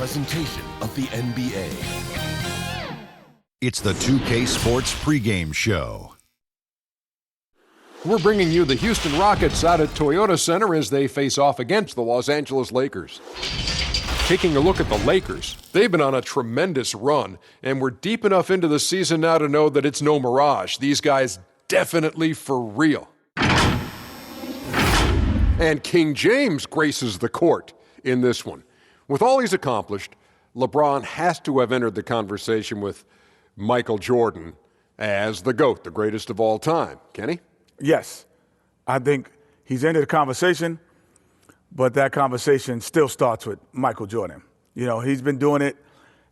presentation of the NBA. It's the 2K Sports pregame show. We're bringing you the Houston Rockets out at Toyota Center as they face off against the Los Angeles Lakers. Taking a look at the Lakers, they've been on a tremendous run, and we're deep enough into the season now to know that it's no mirage. These guys definitely for real. And King James graces the court in this one. With all he's accomplished, LeBron has to have entered the conversation with Michael Jordan as the GOAT, the greatest of all time. Kenny? Yes. I think he's entered the conversation, but that conversation still starts with Michael Jordan. You know, he's been doing it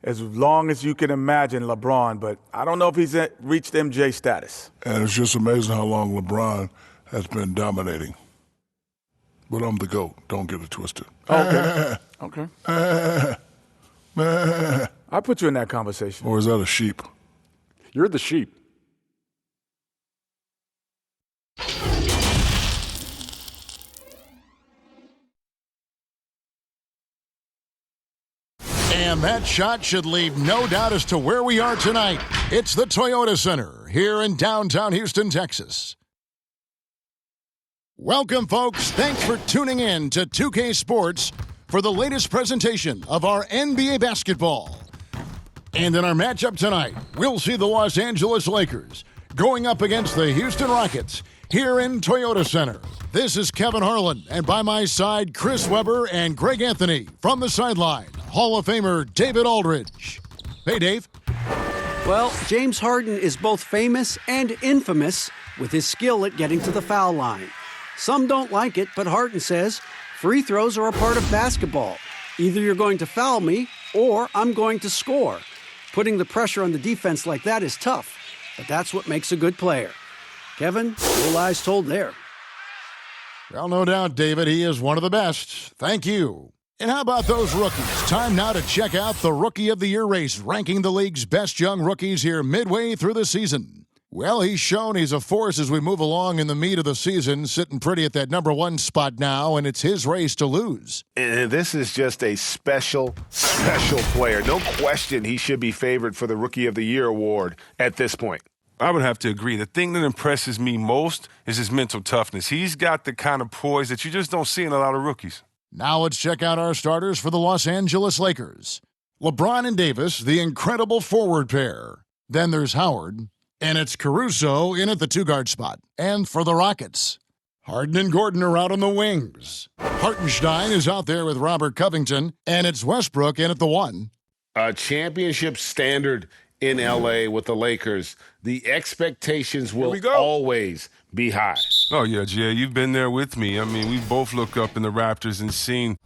as long as you can imagine LeBron, but I don't know if he's reached MJ status. And it's just amazing how long LeBron has been dominating. But I'm the GOAT. Don't get it twisted. Okay. Okay. I put you in that conversation. Or is that a sheep? You're the sheep. And that shot should leave no doubt as to where we are tonight. It's the Toyota Center here in downtown Houston, Texas. Welcome, folks. Thanks for tuning in to 2K Sports for the latest presentation of our NBA basketball. And in our matchup tonight, we'll see the Los Angeles Lakers going up against the Houston Rockets here in Toyota Center. This is Kevin Harlan, and by my side, Chris Webber and Greg Anthony. From the sideline, Hall of Famer David Aldridge. Hey, Dave. Well, James Harden is both famous and infamous with his skill at getting to the foul line. Some don't like it, but Harden says free throws are a part of basketball. Either you're going to foul me or I'm going to score. Putting the pressure on the defense like that is tough, but that's what makes a good player. Kevin, no lies told there. Well, no doubt, David, he is one of the best. Thank you. And how about those rookies? Time now to check out the Rookie of the Year race, ranking the league's best young rookies here midway through the season. Well, he's shown he's a force as we move along in the meat of the season, sitting pretty at that number one spot now, and it's his race to lose. And this is just a special player. No question he should be favored for the Rookie of the Year award at this point. I would have to agree. The thing that impresses me most is his mental toughness. He's got the kind of poise that you just don't see in a lot of rookies. Now let's check out our starters for the Los Angeles Lakers. LeBron and Davis, the incredible forward pair. Then there's Howard. And it's Caruso in at the two-guard spot. And for the Rockets, Harden and Gordon are out on the wings. Hartenstein is out there with Robert Covington. And it's Westbrook in at the one. A championship standard in L.A. with the Lakers. The expectations will always be high. Oh, yeah, Jay, you've been there with me. I mean, we both look up in the Raptors and seen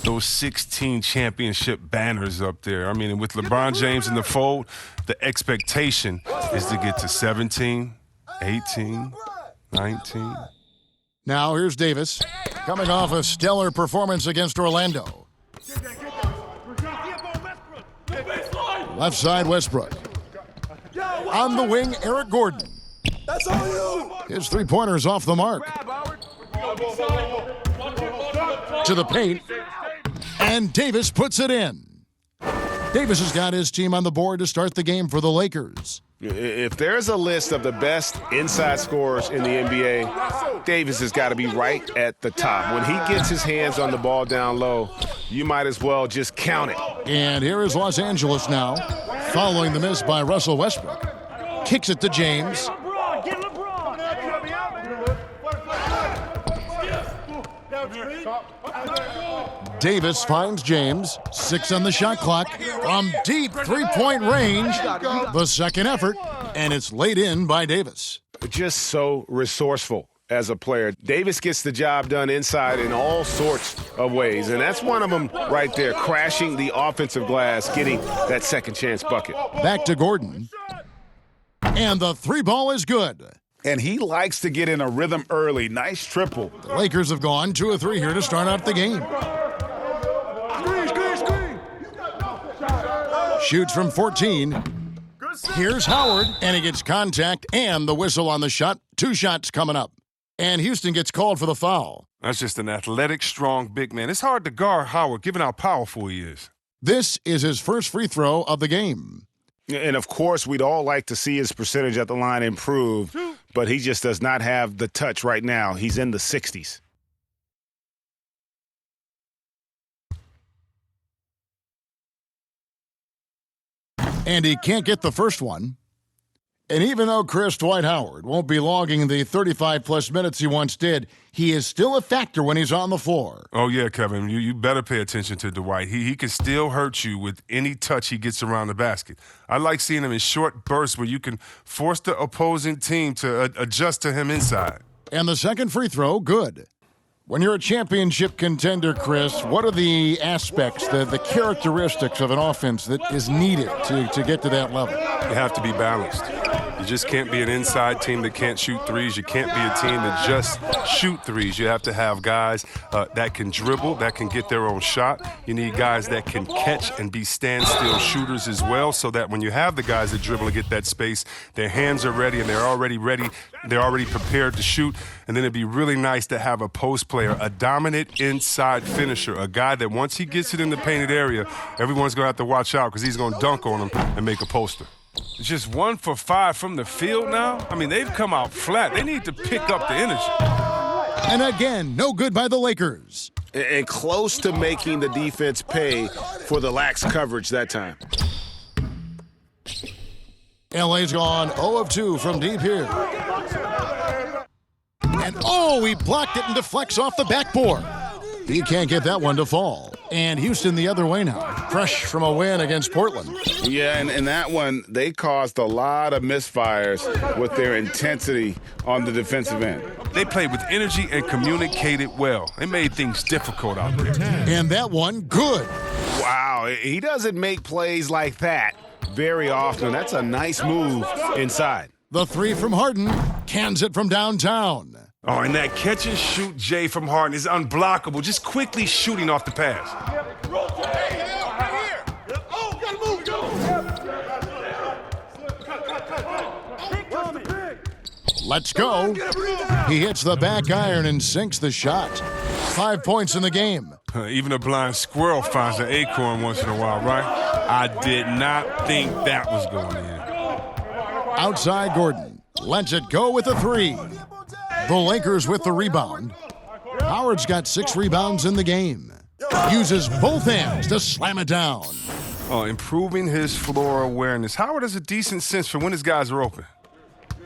those 16 championship banners up there. I mean, and with LeBron James in the fold, the expectation is to get to 17, 18, 19. Now here's Davis, coming off a stellar performance against Orlando. Left side, Westbrook. On the wing, Eric Gordon. That's all you. His three-pointer's off the mark. To the paint. And Davis puts it in. Davis has got his team on the board to start the game for the Lakers. If there's a list of the best inside scorers in the NBA, Davis has got to be right at the top. When he gets his hands on the ball down low, you might as well just count it. And here is Los Angeles now, following the miss by Russell Westbrook. Kicks it to James. Davis finds James. 6 on the shot clock. From deep three-point range. The second effort. And it's laid in by Davis. Just so resourceful as a player. Davis gets the job done inside in all sorts of ways. And that's one of them right there. Crashing the offensive glass. Getting that second chance bucket. Back to Gordon. And the three ball is good. And he likes to get in a rhythm early. Nice triple. The Lakers have gone 2 of 3 here to start out the game. Shoots from 14. Here's Howard, and he gets contact and the whistle on the shot. 2 shots coming up. And Houston gets called for the foul. That's just an athletic, strong, big man. It's hard to guard Howard, given how powerful he is. This is his first free throw of the game. And, of course, we'd all like to see his percentage at the line improve, but he just does not have the touch right now. He's in the 60s. And he can't get the first one. And even though Chris Dwight Howard won't be logging the 35-plus minutes he once did, he is still a factor when he's on the floor. Oh, yeah, Kevin. You better pay attention to Dwight. He can still hurt you with any touch he gets around the basket. I like seeing him in short bursts where you can force the opposing team to adjust to him inside. And the second free throw, good. When you're a championship contender, Chris, what are the aspects, the characteristics of an offense that is needed to get to that level? You have to be balanced. You just can't be an inside team that can't shoot threes. You can't be a team that just shoot threes. You have to have guys that can dribble, that can get their own shot. You need guys that can catch and be standstill shooters as well, so that when you have the guys that dribble and get that space, their hands are ready and they're already ready. They're already prepared to shoot. And then it'd be really nice to have a post player, a dominant inside finisher, a guy that once he gets it in the painted area, everyone's going to have to watch out because he's going to dunk on him and make a poster. It's just 1 for 5 from the field now. I mean, they've come out flat. They need to pick up the energy. And again, no good by the Lakers. And close to making the defense pay for the lax coverage that time. LA's gone 0 of 2 from deep here. And he blocked it and deflects off the backboard. He can't get that one to fall. And Houston the other way now, fresh from a win against Portland. Yeah, and that one, they caused a lot of misfires with their intensity on the defensive end. They played with energy and communicated well. They made things difficult out there. And that one, good. Wow, he doesn't make plays like that very often. That's a nice move inside. The 3 from Harden, cans it from downtown. Oh, and that catch and shoot Jay from Harden is unblockable, just quickly shooting off the pass. Let's go. He hits the back iron and sinks the shot. 5 points in the game. Even a blind squirrel finds an acorn once in a while, right? I did not think that was going in. Outside Gordon lets it go with a 3. The Lakers with the rebound. Howard's got 6 rebounds in the game. Uses both hands to slam it down. Improving his floor awareness. Howard has a decent sense for when his guys are open.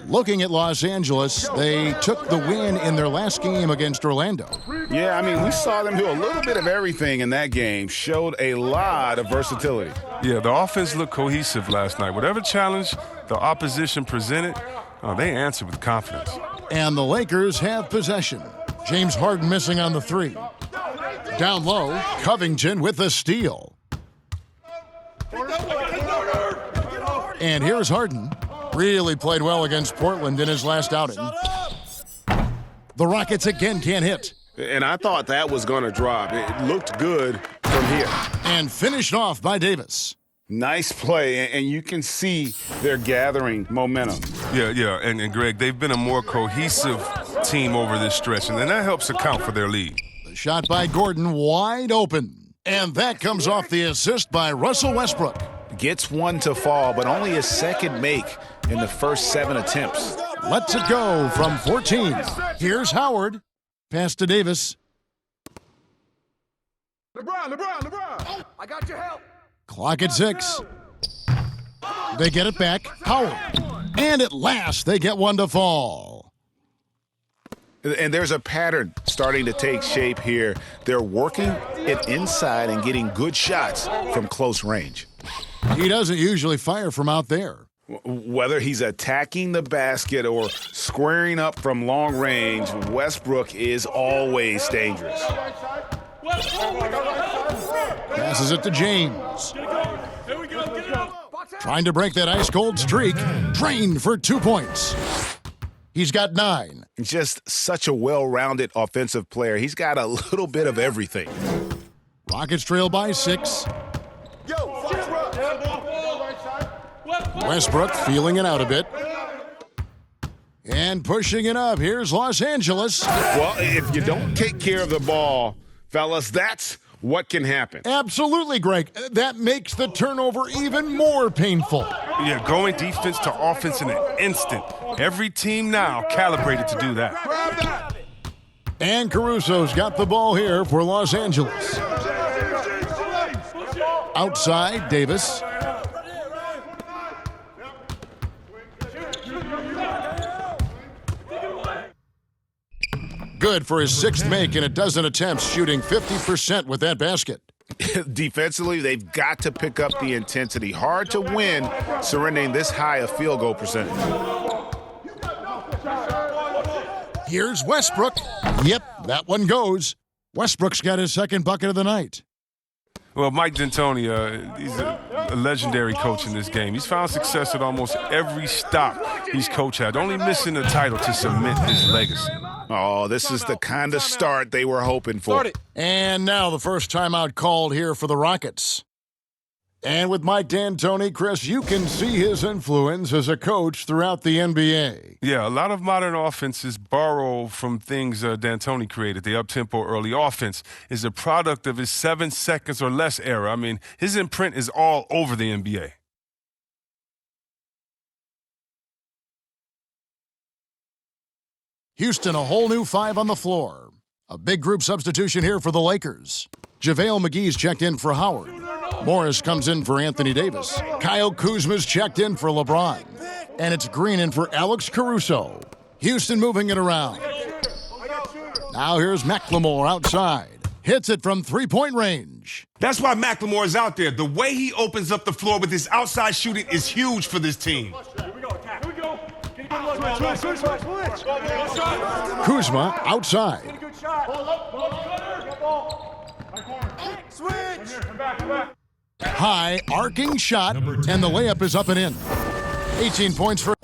Looking at Los Angeles, they took the win in their last game against Orlando. Yeah, I mean, we saw them do a little bit of everything in that game. Showed a lot of versatility. Yeah, the offense looked cohesive last night. Whatever challenge the opposition presented, they answered with confidence. And the Lakers have possession. James Harden missing on the 3. Down low, Covington with the steal. And here's Harden. Really played well against Portland in his last outing. The Rockets again can't hit. And I thought that was going to drop. It looked good from here. And finished off by Davis. Nice play, and you can see they're gathering momentum. Yeah, and Greg, they've been a more cohesive team over this stretch, and then that helps account for their lead. The shot by Gordon wide open. And that comes off the assist by Russell Westbrook. Gets one to fall, but only his second make in the first 7 attempts. Lets it go from 14. Here's Howard. Pass to Davis. LeBron. I got your help. Clock at 6. They get it back. Howard. And at last, they get one to fall. And there's a pattern starting to take shape here. They're working it inside and getting good shots from close range. He doesn't usually fire from out there. Whether he's attacking the basket or squaring up from long range, Westbrook is always dangerous. Passes it to James. Trying to break that ice-cold streak. Drained for 2 points. He's got 9. Just such a well-rounded offensive player. He's got a little bit of everything. Rockets trail by 6. Westbrook feeling it out a bit. And pushing it up. Here's Los Angeles. Well, if you don't take care of the ball, fellas, that's what can happen. Absolutely, Greg. That makes the turnover even more painful. Yeah, going defense to offense in an instant. Every team now calibrated to do that. And Caruso's got the ball here for Los Angeles. Outside, Davis. Good for his 6th make in a dozen attempts, shooting 50% with that basket. Defensively, they've got to pick up the intensity. Hard to win surrendering this high a field goal percentage. Here's Westbrook. Yep, that one goes. Westbrook's got his 2nd bucket of the night. Well, Mike D'Antoni, he's a legendary coach in this game. He's found success at almost every stop he's coached at, only missing the title to cement his legacy. Oh, this is the kind of start they were hoping for. And now the first timeout called here for the Rockets. And with Mike D'Antoni, Chris, you can see his influence as a coach throughout the NBA. Yeah, a lot of modern offenses borrow from things D'Antoni created. The up-tempo early offense is a product of his 7 seconds or less era. I mean, his imprint is all over the NBA. Houston, a whole new 5 on the floor. A big group substitution here for the Lakers. JaVale McGee's checked in for Howard. Morris comes in for Anthony Davis. Kyle Kuzma's checked in for LeBron. And it's Green in for Alex Caruso. Houston moving it around. Now here's McLemore outside. Hits it from 3-point range. That's why McLemore is out there. The way he opens up the floor with his outside shooting is huge for this team. Kuzma outside. High arcing shot, and the layup is up and in. 18 points for...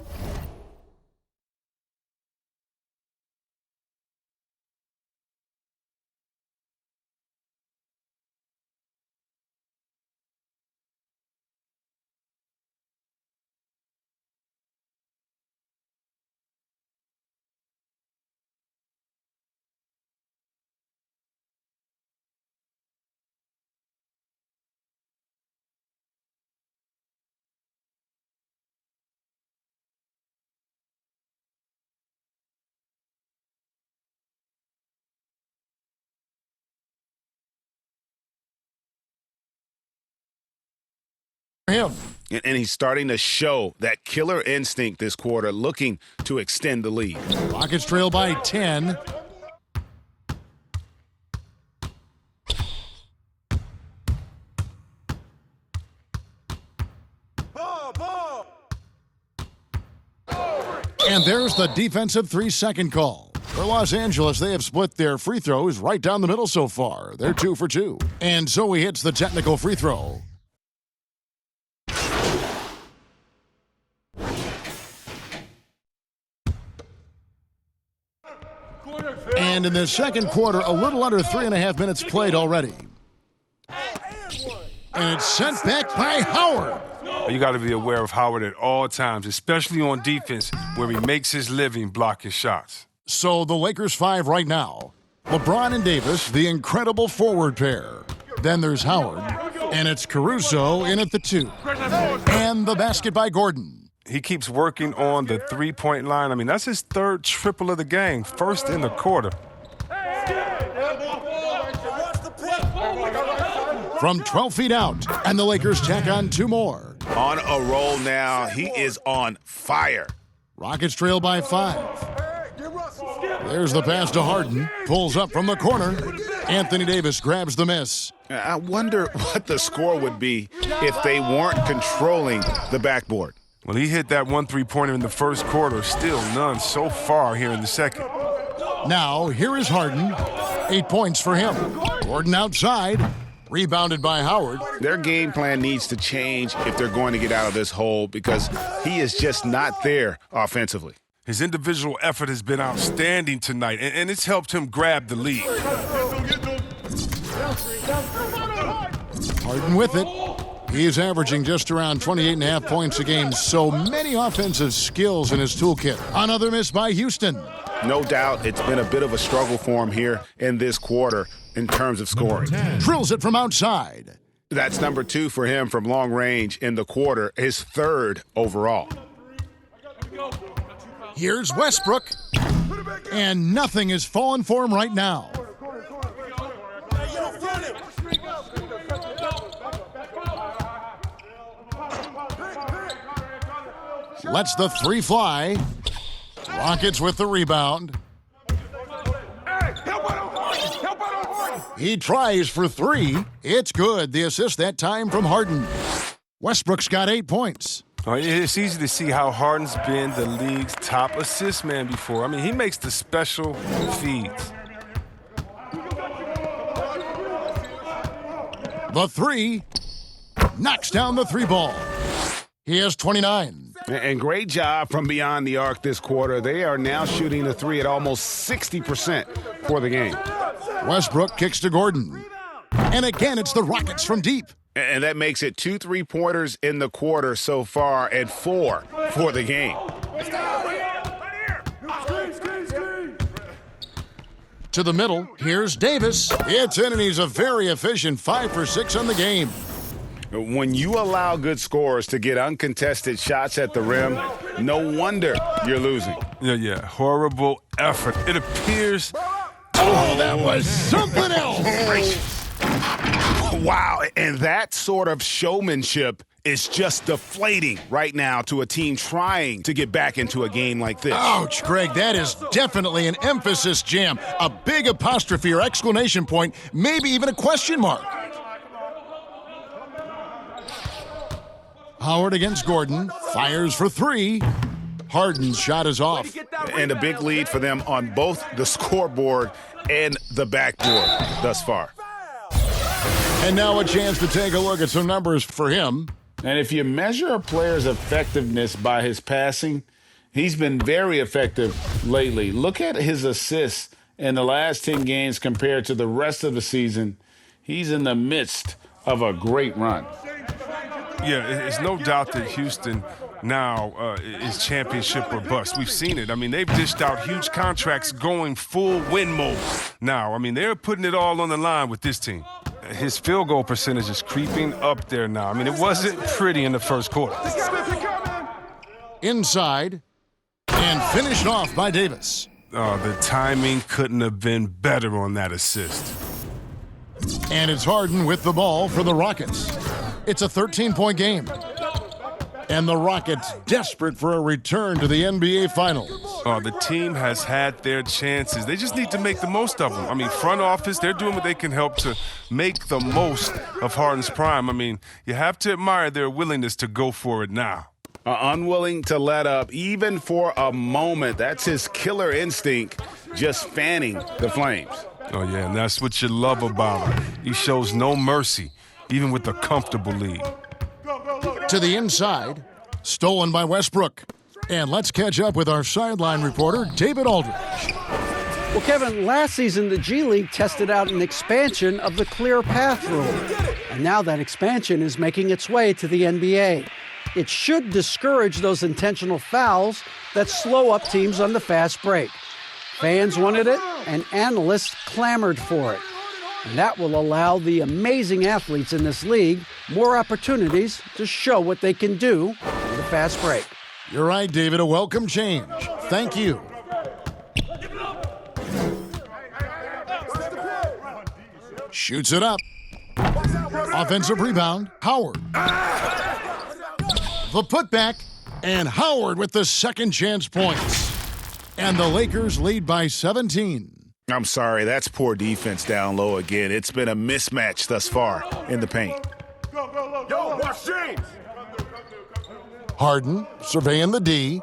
him. And he's starting to show that killer instinct this quarter, looking to extend the lead. Rockets trail by 10. And there's the defensive 3-second call. For Los Angeles, they have split their free throws right down the middle so far. They're 2 for 2. And so he hits the technical free throw. And in the second quarter, a little under 3.5 minutes played already. And it's sent back by Howard. You got to be aware of Howard at all times, especially on defense, where he makes his living blocking shots. So the Lakers 5 right now. LeBron and Davis, the incredible forward pair. Then there's Howard, and it's Caruso in at the 2. And the basket by Gordon. He keeps working on the three-point line. I mean, that's his third triple of the game, first in the quarter. From 12 feet out, and the Lakers tack on 2 more. On a roll now. He is on fire. Rockets trail by 5. There's the pass to Harden. Pulls up from the corner. Anthony Davis grabs the miss. I wonder what the score would be if they weren't controlling the backboard. Well, he hit that 1 3-pointer in the first quarter. Still none so far here in the second. Now, here is Harden. 8 points for him. Gordon outside. Rebounded by Howard. Their game plan needs to change if they're going to get out of this hole because he is just not there offensively. His individual effort has been outstanding tonight, and it's helped him grab the lead. Harden with it. He's averaging just around 28.5 points a game, so many offensive skills in his toolkit. Another miss by Houston. No doubt it's been a bit of a struggle for him here in this quarter in terms of scoring. Drills it from outside. That's number 2 for him from long range in the quarter, his 3rd overall. Here's Westbrook. And nothing is falling for him right now. Lets the 3 fly. Rockets with the rebound. He tries for 3. It's good. The assist that time from Harden. Westbrook's got 8 points. It's easy to see how Harden's been the league's top assist man before. I mean, he makes the special feeds. The 3 knocks down the 3 ball. He has 29. And great job from beyond the arc this quarter. They are now shooting the 3 at almost 60% for the game. Westbrook kicks to Gordon. And again, it's the Rockets from deep. And that makes it 2 3-pointers in the quarter so far and 4 for the game. To the middle, here's Davis. It's in, and he's a very efficient 5 for 6 on the game. When you allow good scorers to get uncontested shots at the rim, no wonder you're losing. Yeah, horrible effort. It appears... Oh, that was something else! Wow, and that sort of showmanship is just deflating right now to a team trying to get back into a game like this. Ouch, Greg, that is definitely an emphasis jam. A big apostrophe or exclamation point, maybe even a question mark. Howard against Gordon, fires for 3. Harden's shot is off. And a big lead for them on both the scoreboard and the backboard thus far. And now a chance to take a look at some numbers for him. And if you measure a player's effectiveness by his passing, he's been very effective lately. Look at his assists in the last 10 games compared to the rest of the season. He's in the midst of a great run. Yeah, it's no doubt that Houston now is championship or bust. We've seen it. I mean, they've dished out huge contracts going full win mode now. I mean, they're putting it all on the line with this team. His field goal percentage is creeping up there now. I mean, it wasn't pretty in the first quarter. Inside and finished off by Davis. The timing couldn't have been better on that assist. And it's Harden with the ball for the Rockets. It's a 13-point game. And the Rockets desperate for a return to the NBA Finals. The team has had their chances. They just need to make the most of them. I mean, front office, they're doing what they can help to make the most of Harden's prime. I mean, you have to admire their willingness to go for it now. Unwilling to let up, even for a moment. That's his killer instinct. just fanning the Flames. Oh, yeah, and that's what you love about him. He shows no mercy, even with a comfortable lead. To the inside, stolen by Westbrook. And let's catch up with our sideline reporter, David Aldridge. Well, Kevin, last season the G League tested out an expansion of the clear path rule. And now that expansion is making its way to the NBA. It should discourage those intentional fouls that slow up teams on the fast break. Fans wanted it, and analysts clamored for it. And that will allow the amazing athletes in this league more opportunities to show what they can do in the fast break. You're right, David. A welcome change. Thank you. Shoots it up. Offensive rebound, Howard. The putback, and Howard with the second chance points. And the Lakers lead by 17. I'm sorry, that's poor defense down low again. It's been a mismatch thus far in the paint. Yo, watch James. Harden surveying the D.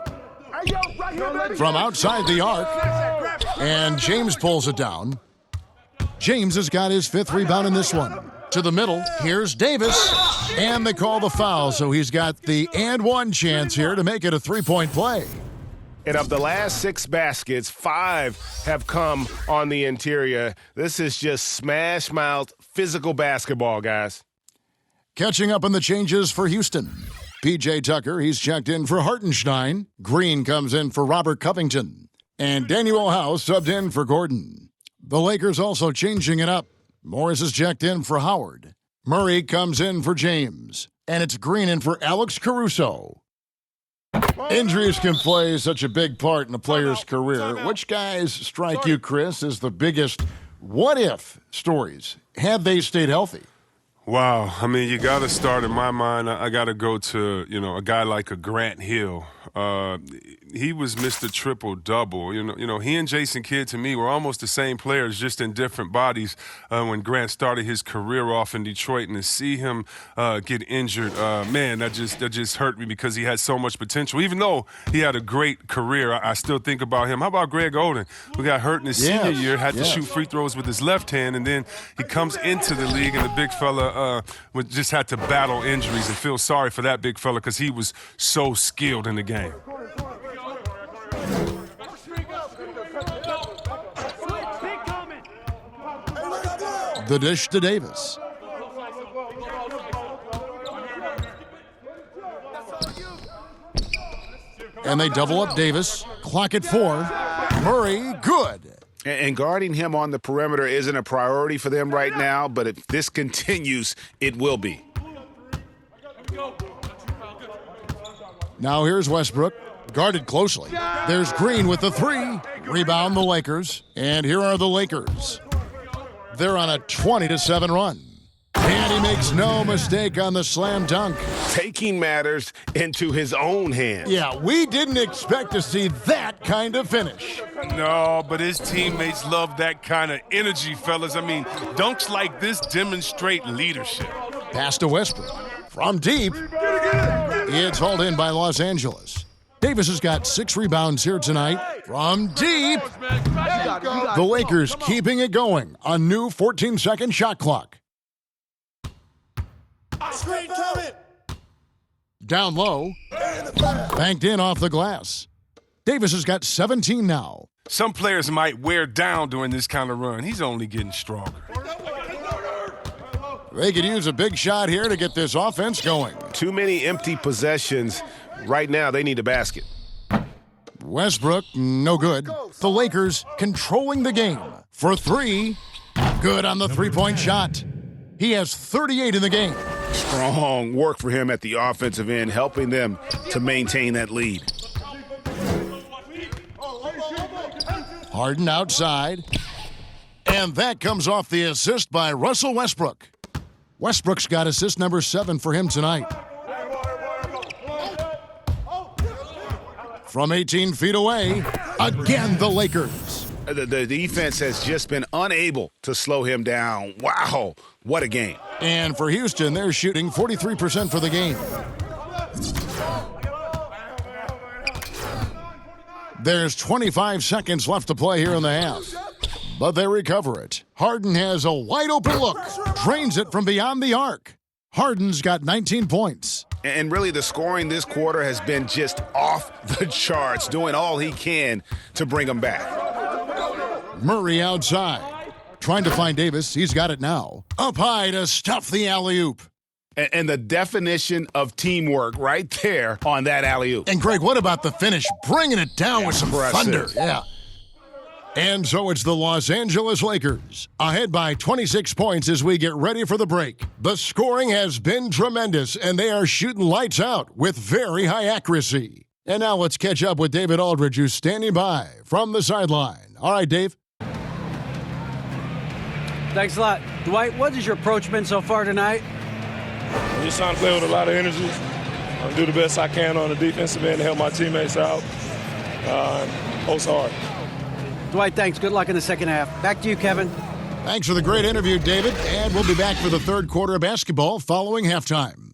From outside the arc. And James pulls it down. James has got his 5th rebound in this one. To the middle, here's Davis. And they call the foul, so he's got the and one chance here to make it a 3-point play. And of the last 6 baskets, 5 have come on the interior. This is just smash mouth physical basketball, guys. Catching up on the changes for Houston. P.J. Tucker, he's checked in for Hartenstein. Green comes in for Robert Covington. And Daniel House subbed in for Gordon. The Lakers also changing it up. Morris is checked in for Howard. Murray comes in for James. And it's Green in for Alex Caruso. Injuries can play such a big part in a player's career. Which guys strike you, Chris, as the biggest what-if stories had they stayed healthy? Wow. I mean, you got to start, in my mind, I got to go to, a guy like a Grant Hill. He was Mr. Triple-Double. You know, he and Jason Kidd, to me, were almost the same players, just in different bodies when Grant started his career off in Detroit. And to see him get injured, man, that just hurt me because he had so much potential. Even though he had a great career, I still think about him. How about Greg Oden, who got hurt in his senior year, had to shoot free throws with his left hand, and then he comes into the league, and the big fella just had to battle injuries, and feel sorry for that big fella because he was so skilled in the game. The dish to Davis. And they double up Davis. Clock at 4. Murray, good. And guarding him on the perimeter isn't a priority for them right now, but if this continues, it will be. Now here's Westbrook, guarded closely. There's Green with the 3. Rebound the Lakers. And here are the Lakers. They're on a 20-7 run. And he makes no mistake on the slam dunk. Taking matters into his own hands. Yeah, we didn't expect to see that kind of finish. No, but his teammates love that kind of energy, fellas. I mean, dunks like this demonstrate leadership. Pass to Westbrook. From deep. It's hauled in by Los Angeles. Davis has got 6 rebounds here tonight. From deep. The Lakers keeping it going. A new 14-second shot clock. Down low. Banked in off the glass. Davis has got 17 now. Some players might wear down during this kind of run. He's only getting stronger. They could use a big shot here to get this offense going. Too many empty possessions. Right now, they need a basket. Westbrook, no good. The Lakers controlling the game. For 3, good on the 3-point shot. He has 38 in the game. Strong work for him at the offensive end, helping them to maintain that lead. Harden outside. And that comes off the assist by Russell Westbrook. Westbrook's got assist number 7 for him tonight. From 18 feet away, again the Lakers. The defense has just been unable to slow him down. Wow, what a game. And for Houston, they're shooting 43% for the game. There's 25 seconds left to play here in the half. But they recover it. Harden has a wide-open look. Drains it from beyond the arc. Harden's got 19 points. And really, the scoring this quarter has been just off the charts, doing all he can to bring them back. Murray outside. Trying to find Davis. He's got it now. Up high to stuff the alley-oop. And the definition of teamwork right there on that alley-oop. And, Greg, what about the finish? Bringing it down with some thunder. Yeah. And so it's the Los Angeles Lakers, ahead by 26 points as we get ready for the break. The scoring has been tremendous, and they are shooting lights out with very high accuracy. And now let's catch up with David Aldridge, who's standing by from the sideline. All right, Dave. Thanks a lot. Dwight, what has your approach been so far tonight? I'm just trying to play with a lot of energy. I'll do the best I can on the defensive end to help my teammates out. Post hard. Dwight, thanks. Good luck in the second half. Back to you, Kevin. Thanks for the great interview, David. And we'll be back for the third quarter of basketball following halftime.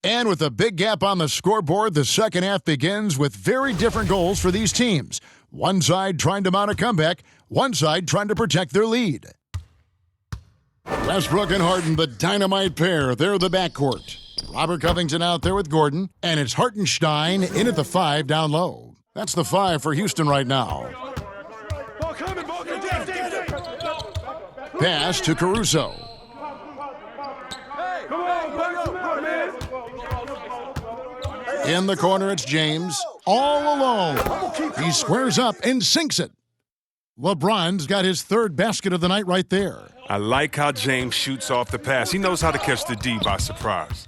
And with a big gap on the scoreboard, the second half begins with very different goals for these teams. One side trying to mount a comeback, one side trying to protect their lead. Westbrook and Harden, the dynamite pair. They're the backcourt. Robert Covington out there with Gordon, and it's Hartenstein in at the 5 down low. That's the 5 for Houston right now. Pass to Caruso. In the corner, it's James, all alone. He squares up and sinks it. LeBron's got his third basket of the night right there. I like how James shoots off the pass. He knows how to catch the D by surprise.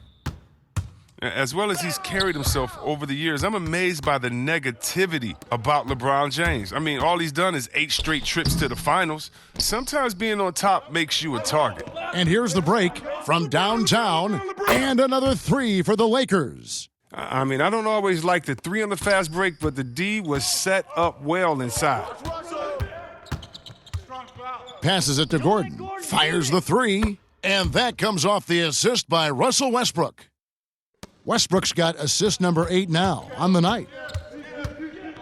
As well as he's carried himself over the years, I'm amazed by the negativity about LeBron James. I mean, all he's done is 8 straight trips to the finals. Sometimes being on top makes you a target. And here's the break from downtown, and another 3 for the Lakers. I mean, I don't always like the 3 on the fast break, but the D was set up well inside. Passes it to Gordon, fires the 3, and that comes off the assist by Russell Westbrook. Westbrook's got assist number 8 now on the night.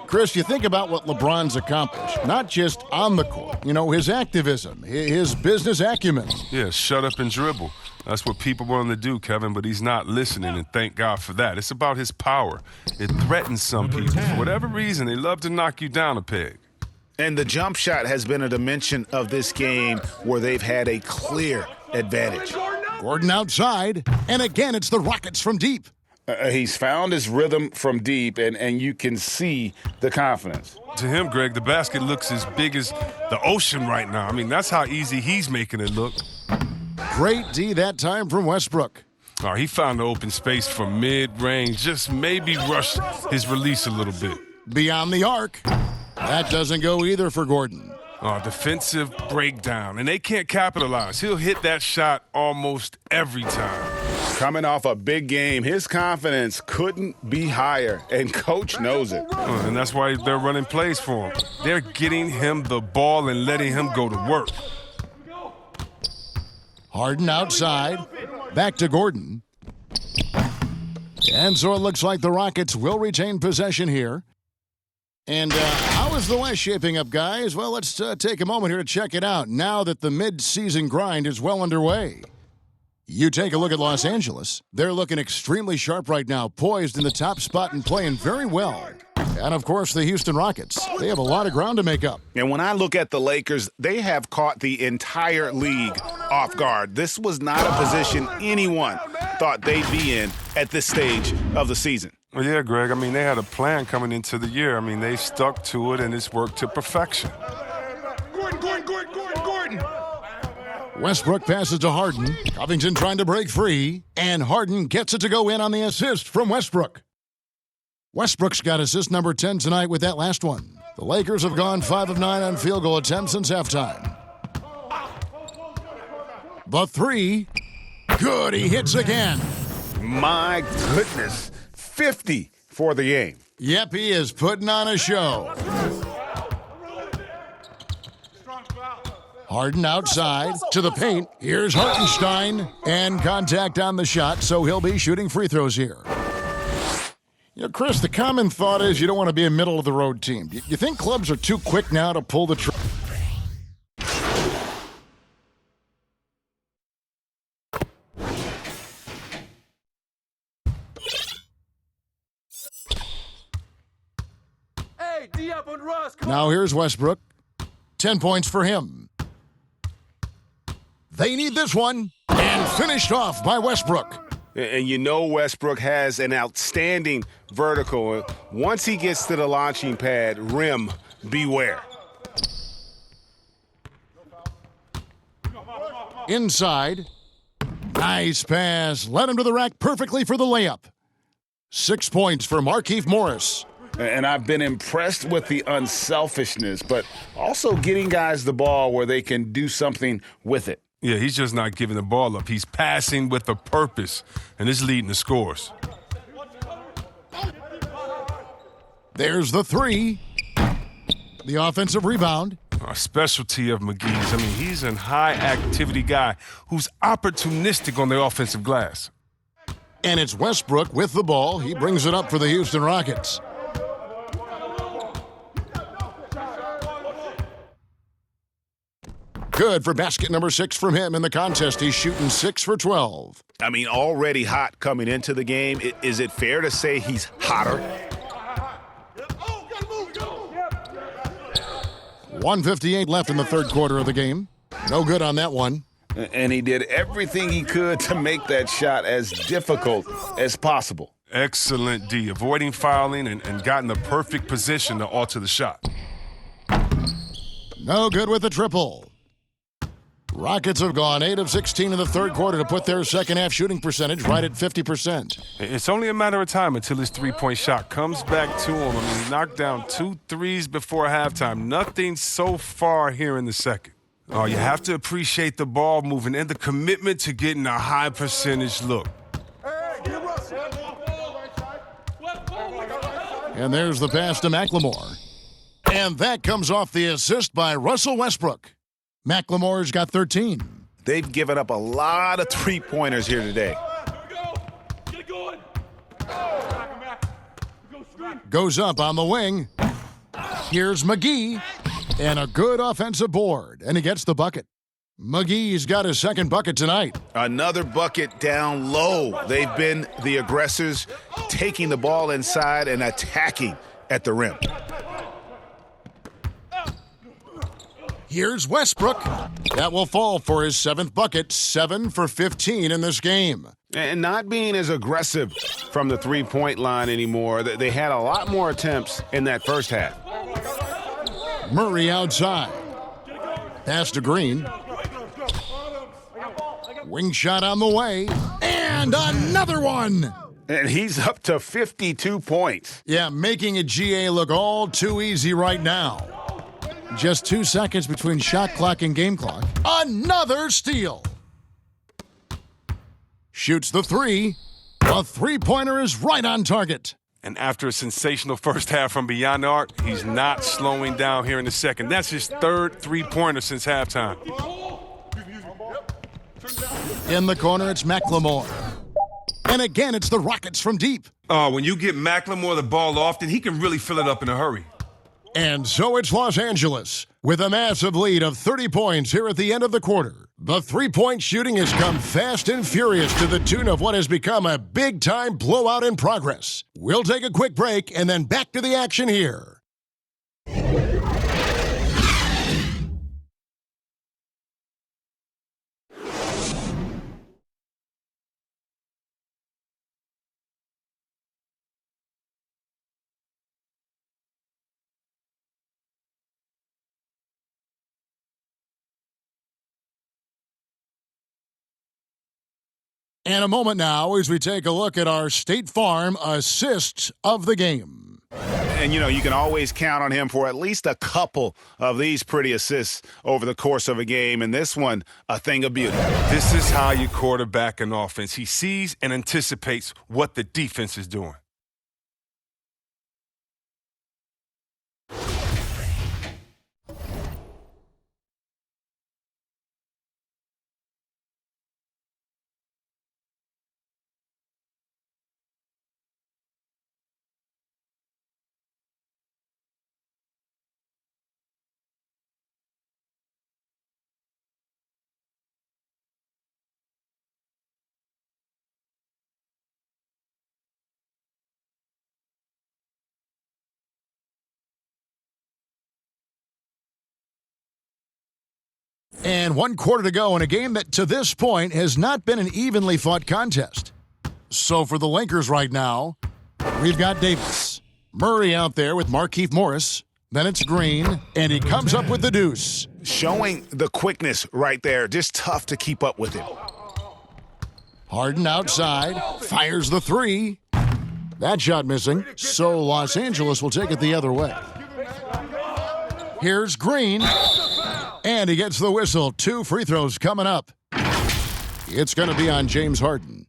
Chris, you think about what LeBron's accomplished, not just on the court. You know, his activism, his business acumen. Yeah, shut up and dribble. That's what people want him to do, Kevin, but he's not listening, and thank God for that. It's about his power. It threatens some people. For whatever reason, they love to knock you down a peg. And the jump shot has been a dimension of this game where they've had a clear advantage. Gordon outside, and again it's the Rockets from deep. He's found his rhythm from deep, and you can see the confidence. To him, Greg, the basket looks as big as the ocean right now. I mean, that's how easy he's making it look. Great D that time from Westbrook. Oh, he found the open space from mid-range, just maybe rushed his release a little bit. Beyond the arc. That doesn't go either for Gordon. Oh, defensive breakdown, and they can't capitalize. He'll hit that shot almost every time. Coming off a big game, his confidence couldn't be higher, and Coach knows it. Oh, and that's why they're running plays for him. They're getting him the ball and letting him go to work. Harden outside. Back to Gordon. And so it looks like the Rockets will retain possession here. And how is the West shaping up, guys? Well, let's take a moment here to check it out now that the mid-season grind is well underway. You take a look at Los Angeles. They're looking extremely sharp right now, poised in the top spot and playing very well. And, of course, the Houston Rockets. They have a lot of ground to make up. And when I look at the Lakers, they have caught the entire league off guard. This was not a position anyone thought they'd be in at this stage of the season. Well, yeah, Greg, I mean, they had a plan coming into the year. I mean, they stuck to it, and it's worked to perfection. Gordon. Westbrook passes to Harden. Covington trying to break free, and Harden gets it to go in on the assist from Westbrook. Westbrook's got assist number 10 tonight with that last one. The Lakers have gone 5 of 9 on field goal attempts since halftime. The 3, good, he hits again. My goodness, 50 for the game. Yep, he is putting on a show. Harden outside to the paint. Here's Hartenstein. And contact on the shot, so he'll be shooting free throws here. You know, Chris, the common thought is you don't want to be a middle-of-the-road team. You think clubs are too quick now to pull the trigger? Now here's Westbrook. 10 points for him. They need this one. And finished off by Westbrook. And you know Westbrook has an outstanding vertical. Once he gets to the launching pad, rim, beware. Inside. Nice pass. Led him to the rack perfectly for the layup. 6 points for Markieff Morris. And I've been impressed with the unselfishness, but also getting guys the ball where they can do something with it. Yeah, he's just not giving the ball up. He's passing with a purpose, and it's leading to scores. There's the three. The offensive rebound. A specialty of McGee's. I mean, he's a high-activity guy who's opportunistic on the offensive glass. And it's Westbrook with the ball. He brings it up for the Houston Rockets. Good for basket number 6 from him in the contest. He's shooting 6 for 12. I mean, already hot coming into the game. Is it fair to say he's hotter? 1:58 left in the third quarter of the game. No good on that one. And he did everything he could to make that shot as difficult as possible. Excellent D, avoiding fouling and got in the perfect position to alter the shot. No good with the triple. Rockets have gone 8 of 16 in the third quarter to put their second half shooting percentage right at 50%. It's only a matter of time until his three-point shot comes back to him. I mean, he knocked down 2 threes before halftime. Nothing so far here in the second. Oh, you have to appreciate the ball moving and the commitment to getting a high percentage look. And there's the pass to McLemore. And that comes off the assist by Russell Westbrook. McLemore's got 13. They've given up a lot of three-pointers here today. Goes up on the wing. Here's McGee. And a good offensive board. And he gets the bucket. McGee's got his second bucket tonight. Another bucket down low. They've been the aggressors, taking the ball inside and attacking at the rim. Here's Westbrook. That will fall for his 7th bucket, 7 for 15 in this game. And not being as aggressive from the three-point line anymore. They had a lot more attempts in that first half. Murray outside. Pass to Green. Wing shot on the way. And another one. And he's up to 52 points. Yeah, making a GA look all too easy right now. Just 2 seconds between shot clock and game clock. Another steal. Shoots the three. The three-pointer is right on target. And after a sensational first half from beyond the arc, he's not slowing down here in the second. That's his 3rd three-pointer since halftime. In the corner, it's McLemore. And again, it's the Rockets from deep. When you get McLemore the ball often, he can really fill it up in a hurry. And so it's Los Angeles with a massive lead of 30 points here at the end of the quarter. The three-point shooting has come fast and furious to the tune of what has become a big-time blowout in progress. We'll take a quick break and then back to the action here. And a moment now as we take a look at our State Farm assist of the game. And, you know, you can always count on him for at least a couple of these pretty assists over the course of a game. And this one, a thing of beauty. This is how you quarterback an offense. He sees and anticipates what the defense is doing. And 1 quarter to go in a game that to this point has not been an evenly fought contest. So for the Lakers right now, we've got Davis. Murray out there with Markieff Morris. Then it's Green, and he comes up with the deuce. Showing the quickness right there. Just tough to keep up with him. Harden outside, fires the three. That shot missing, so Los Angeles will take it the other way. Here's Green, and he gets the whistle. 2 free throws coming up. It's going to be on James Harden.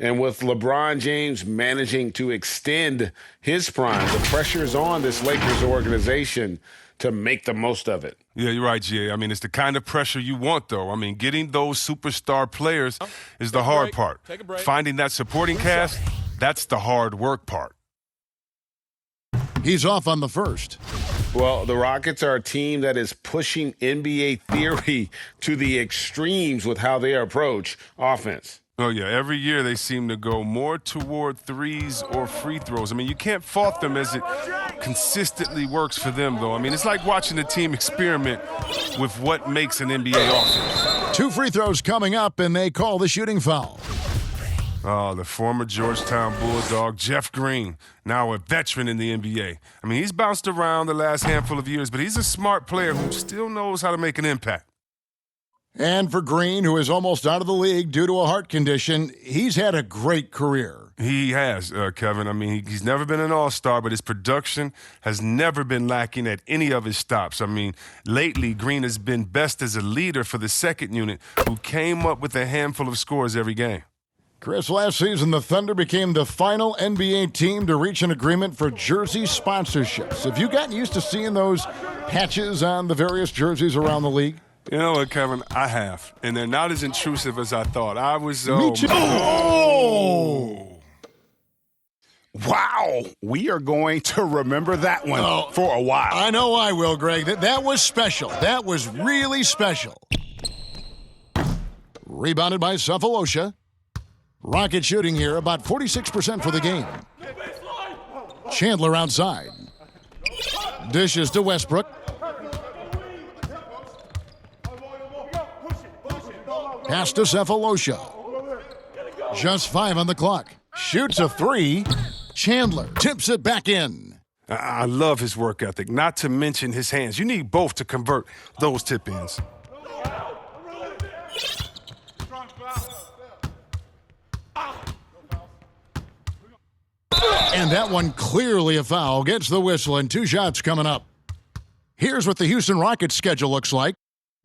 And with LeBron James managing to extend his prime, the pressure is on this Lakers organization to make the most of it. Yeah, you're right, GA. I mean, it's the kind of pressure you want, though. I mean, getting those superstar players is the hard part. Finding that supporting cast, that's the hard work part. He's off on the first. Well, the Rockets are a team that is pushing NBA theory to the extremes with how they approach offense. Oh, yeah. Every year they seem to go more toward threes or free throws. I mean, you can't fault them as it consistently works for them, though. I mean, it's like watching a team experiment with what makes an NBA offense. 2 free throws coming up, and they call the shooting foul. Oh, the former Georgetown Bulldog, Jeff Green, now a veteran in the NBA. I mean, he's bounced around the last handful of years, but he's a smart player who still knows how to make an impact. And for Green, who is almost out of the league due to a heart condition, he's had a great career. He has, Kevin. I mean, he's never been an all-star, but his production has never been lacking at any of his stops. I mean, lately, Green has been best as a leader for the second unit, who came up with a handful of scores every game. Chris, last season, the Thunder became the final NBA team to reach an agreement for jersey sponsorships. Have you gotten used to seeing those patches on the various jerseys around the league? You know what, Kevin? I have. And they're not as intrusive as I thought. I was... Me too. Oh! Wow. We are going to remember that one for a while. I know I will, Greg. That was special. That was really special. Rebounded by Cephalosha. Rocket shooting here, about 46% for the game. Chandler outside. Dishes to Westbrook. Pass to Cephalosha. Just 5 on the clock. Shoots a 3. Chandler tips it back in. I love his work ethic, not to mention his hands. You need both to convert those tip-ins. And that one clearly a foul. Gets the whistle, and 2 shots coming up. Here's what the Houston Rockets schedule looks like.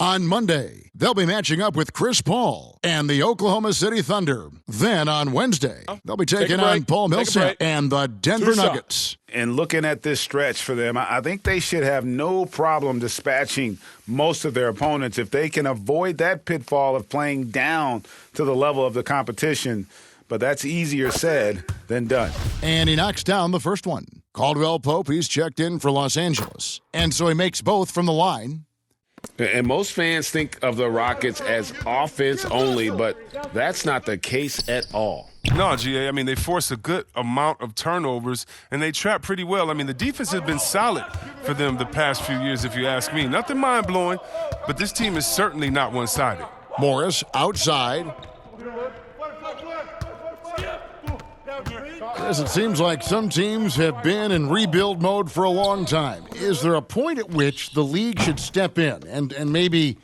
On Monday, they'll be matching up with Chris Paul and the Oklahoma City Thunder. Then on Wednesday, they'll be taking on Paul Millsap and the Denver Nuggets. And looking at this stretch for them, I think they should have no problem dispatching most of their opponents if they can avoid that pitfall of playing down to the level of the competition. But that's easier said than done. And he knocks down the first one. Caldwell Pope, he's checked in for Los Angeles. And so he makes both from the line. And most fans think of the Rockets as offense only, but that's not the case at all. No, GA, I mean, they force a good amount of turnovers, and they trap pretty well. I mean, the defense has been solid for them the past few years, if you ask me. Nothing mind-blowing, but this team is certainly not one-sided. Morris outside. As it seems like some teams have been in rebuild mode for a long time. Is there a point at which the league should step in and maybe,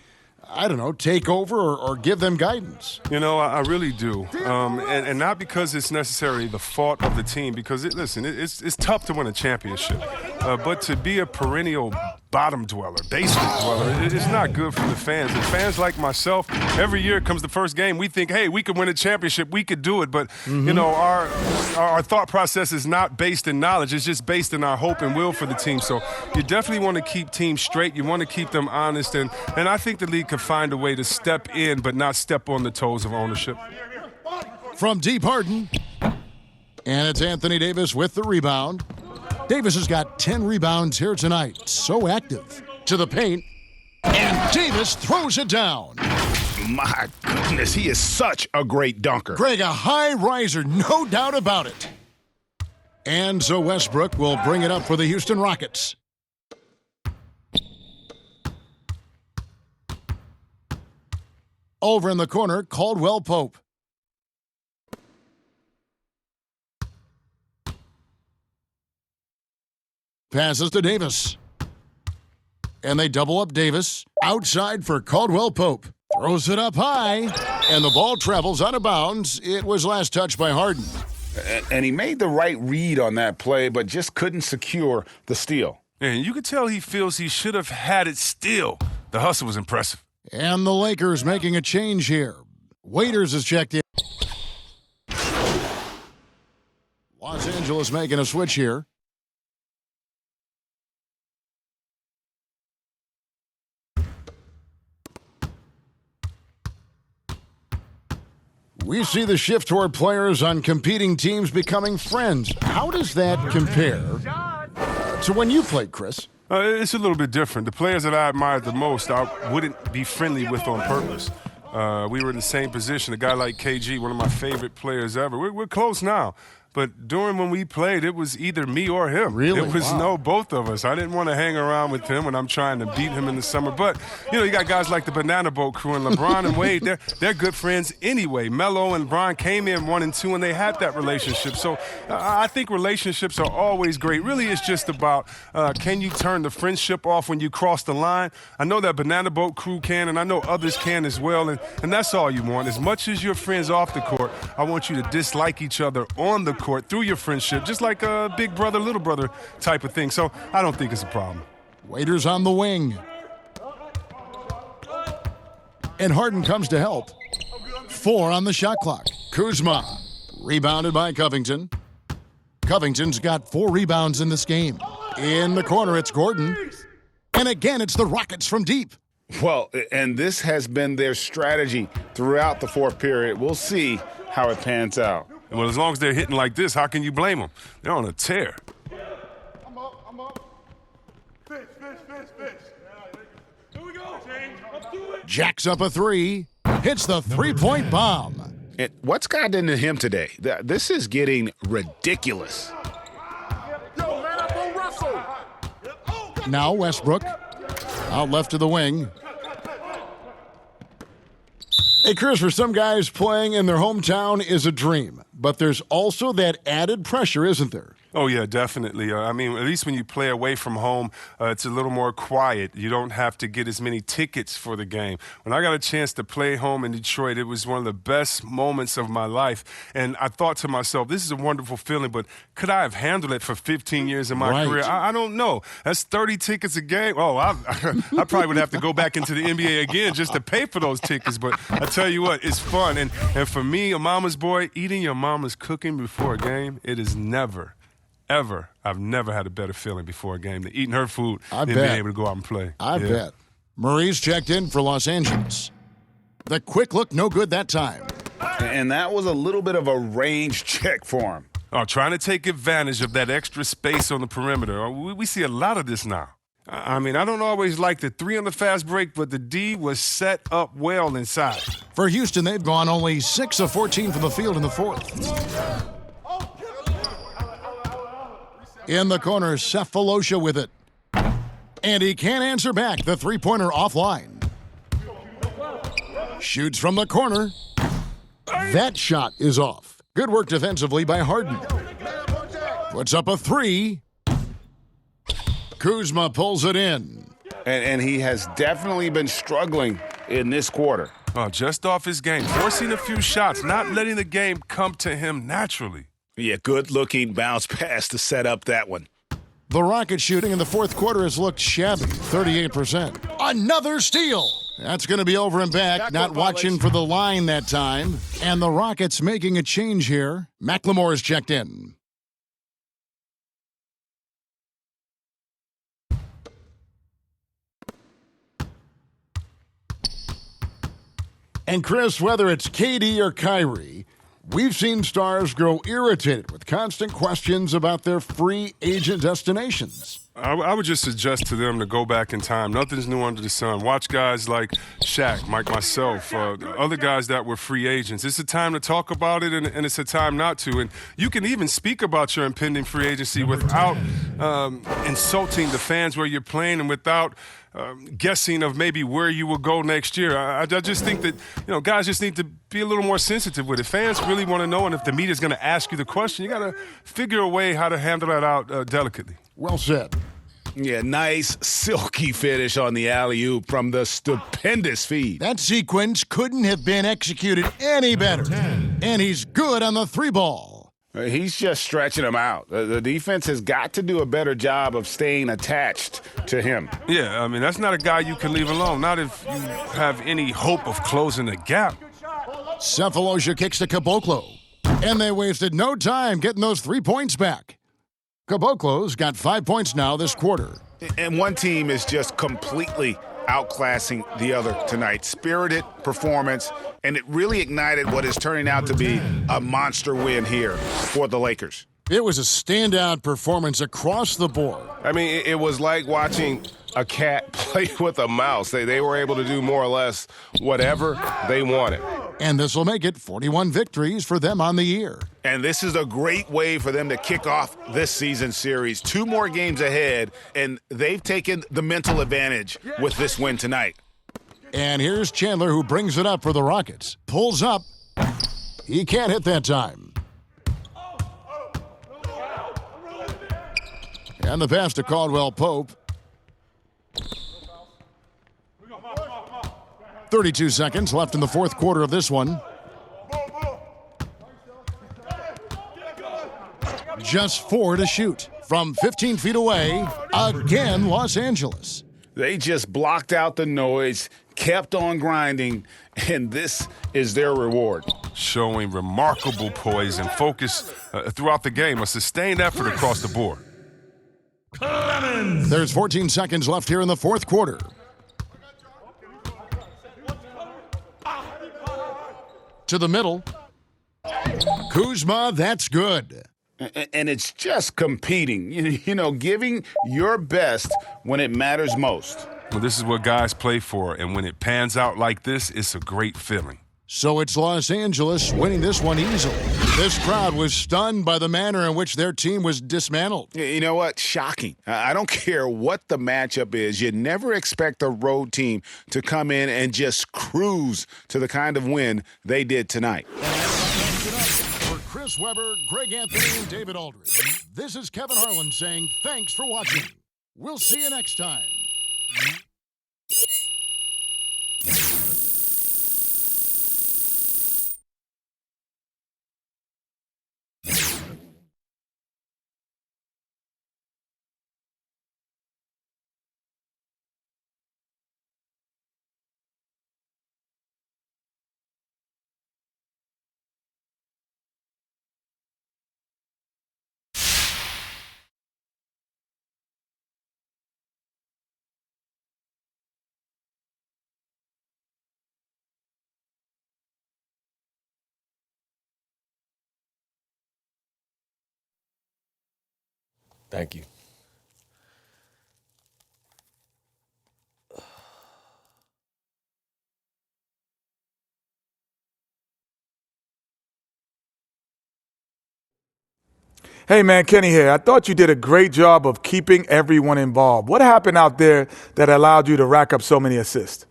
I don't know, take over or give them guidance? You know, I really do. And not because it's necessarily the fault of the team, because, it's tough to win a championship. But to be a perennial bottom dweller, basement dweller, it's not good for the fans. And fans like myself, every year comes the first game, we think, hey, we could win a championship, we could do it. But, you know, our thought process is not based in knowledge. It's just based in our hope and will for the team. So you definitely want to keep teams straight. You want to keep them honest. And I think the league could find a way to step in but not step on the toes of ownership. From deep Harden. And it's Anthony Davis with the rebound. Davis has got 10 rebounds here tonight. So active. To the paint. And Davis throws it down. My goodness, he is such a great dunker. Greg, a high riser, no doubt about it. And so Westbrook will bring it up for the Houston Rockets. Over in the corner, Caldwell Pope. Passes to Davis. And they double up Davis. Outside for Caldwell Pope. Throws it up high. And the ball travels out of bounds. It was last touched by Harden. And he made the right read on that play, but just couldn't secure the steal. And you could tell he feels he should have had it still. The hustle was impressive. And the Lakers making a change here. Waiters is checked in. Los Angeles making a switch here. We see the shift toward players on competing teams becoming friends. How does that compare to when you played, Chris? It's a little bit different. The players that I admired the most, I wouldn't be friendly with on purpose. We were in the same position. A guy like KG, one of my favorite players ever. We're close now. But during when we played, it was either me or him. Really? It was both of us. I didn't want to hang around with him when I'm trying to beat him in the summer. But, you got guys like the Banana Boat crew and LeBron and Wade. They're good friends anyway. Melo and Bron came in 1 and 2, and they had that relationship. So I think relationships are always great. Really, it's just about can you turn the friendship off when you cross the line? I know that Banana Boat crew can, and I know others can as well. And that's all you want. As much as you're friends off the court, I want you to dislike each other on the court through your friendship, just like a big brother, little brother type of thing. So I don't think it's a problem. Waiters on the wing. And Harden comes to help. 4 on the shot clock. Kuzma, rebounded by Covington. Covington's got 4 rebounds in this game. In the corner, it's Gordon. And again, it's the Rockets from deep. Well, and this has been their strategy throughout the fourth period. We'll see how it pans out. Well, as long as they're hitting like this, how can you blame them? They're on a tear. I'm up. Fish. Here we go. Let's do it. Jacks up a 3. Hits the three-point bomb. What's gotten into him today? This is getting ridiculous. Yo, man, up on Russell. Now Westbrook. Out left to the wing. Hey, Chris, for some guys, playing in their hometown is a dream. But there's also that added pressure, isn't there? Oh, yeah, definitely. I mean, at least when you play away from home, it's a little more quiet. You don't have to get as many tickets for the game. When I got a chance to play home in Detroit, it was one of the best moments of my life. And I thought to myself, this is a wonderful feeling, but could I have handled it for 15 years in my career? I don't know. That's 30 tickets a game. Oh, I probably would have to go back into the NBA again just to pay for those tickets. But I tell you what, it's fun. And for me, a mama's boy, eating your mama's cooking before a game, it is never, ever, I've never had a better feeling before a game than eating her food and being able to go out and play. I bet. Murray's checked in for Los Angeles. The quick look, no good that time. And that was a little bit of a range check for him. Oh, trying to take advantage of that extra space on the perimeter. We see a lot of this now. I mean, I don't always like the 3 on the fast break, but the D was set up well inside. For Houston, they've gone only 6 of 14 from the field in the fourth. In the corner, Cephalosha with it. And he can't answer back. The three-pointer offline. Shoots from the corner. That shot is off. Good work defensively by Harden. Puts up a 3. Kuzma pulls it in. And he has definitely been struggling in this quarter. Oh, just off his game. Forcing a few shots, not letting the game come to him naturally. Yeah, good-looking bounce pass to set up that one. The Rockets shooting in the fourth quarter has looked shabby, 38%. Another steal. That's going to be over and back, not watching for the line that time. And the Rockets making a change here. McLemore is checked in. And Chris, whether it's KD or Kyrie, We've seen stars grow irritated with constant questions about their free agent destinations. I would just suggest to them to go back in time. Nothing's new under the sun. Watch guys like Shaq, Mike, myself, other guys that were free agents. It's a time to talk about it, and it's a time not to. And you can even speak about your impending free agency without insulting the fans where you're playing and without guessing of maybe where you will go next year. I just think that, guys just need to be a little more sensitive with it. Fans really want to know, and if the media's going to ask you the question, you got to figure a way how to handle that out delicately. Well said. Yeah, nice silky finish on the alley-oop from the stupendous feed. That sequence couldn't have been executed any better. And he's good on the 3-ball. He's just stretching him out. The defense has got to do a better job of staying attached to him. Yeah, I mean, that's not a guy you can leave alone, not if you have any hope of closing the gap. Cephalosha kicks to Caboclo. And they wasted no time getting those 3 points back. Caboclo's got 5 points now this quarter. And one team is just completely outclassing the other tonight. Spirited performance, and it really ignited what is turning out to be a monster win here for the Lakers. It was a standout performance across the board. I mean, it was like watching a cat play with a mouse. They were able to do more or less whatever they wanted. And this will make it 41 victories for them on the year. And this is a great way for them to kick off this season series. 2 more games ahead, and they've taken the mental advantage with this win tonight. And here's Chandler, who brings it up for the Rockets. Pulls up. He can't hit that time. And the pass to Caldwell Pope. 32 seconds left in the fourth quarter of this one. Just 4 to shoot. From 15 feet away, again, Los Angeles. They just blocked out the noise, kept on grinding, and this is their reward. Showing remarkable poise and focus throughout the game, a sustained effort across the board. There's 14 seconds left here in the fourth quarter. To the middle. Kuzma, that's good. And it's just competing, giving your best when it matters most. Well, this is what guys play for, and when it pans out like this, it's a great feeling. So it's Los Angeles winning this one easily. This crowd was stunned by the manner in which their team was dismantled. You know what? Shocking. I don't care what the matchup is. You never expect a road team to come in and just cruise to the kind of win they did tonight. For Chris Webber, Greg Anthony, and David Aldridge, this is Kevin Harlan saying thanks for watching. We'll see you next time. Thank you. Hey, man, Kenny here. I thought you did a great job of keeping everyone involved. What happened out there that allowed you to rack up so many assists?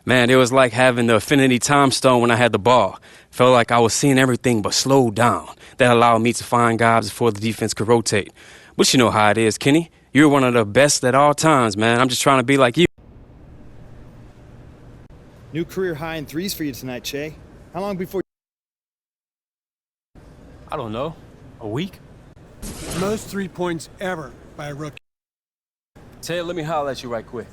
Man, it was like having the Affinity Time Stone when I had the ball. Felt like I was seeing everything but slowed down. That allowed me to find guys before the defense could rotate. But you know how it is, Kenny. You're one of the best at all times, man. I'm just trying to be like you. New career high in threes for you tonight, Che. How long before? I don't know. A week? Most 3 points ever by a rookie. Ted, let me holler at you right quick.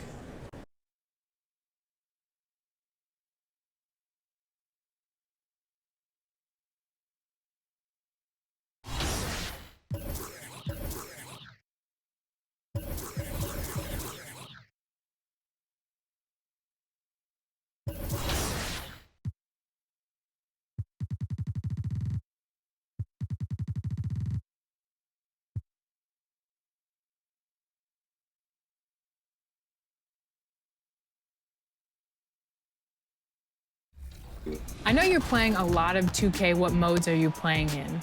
I know you're playing a lot of 2K. What modes are you playing in?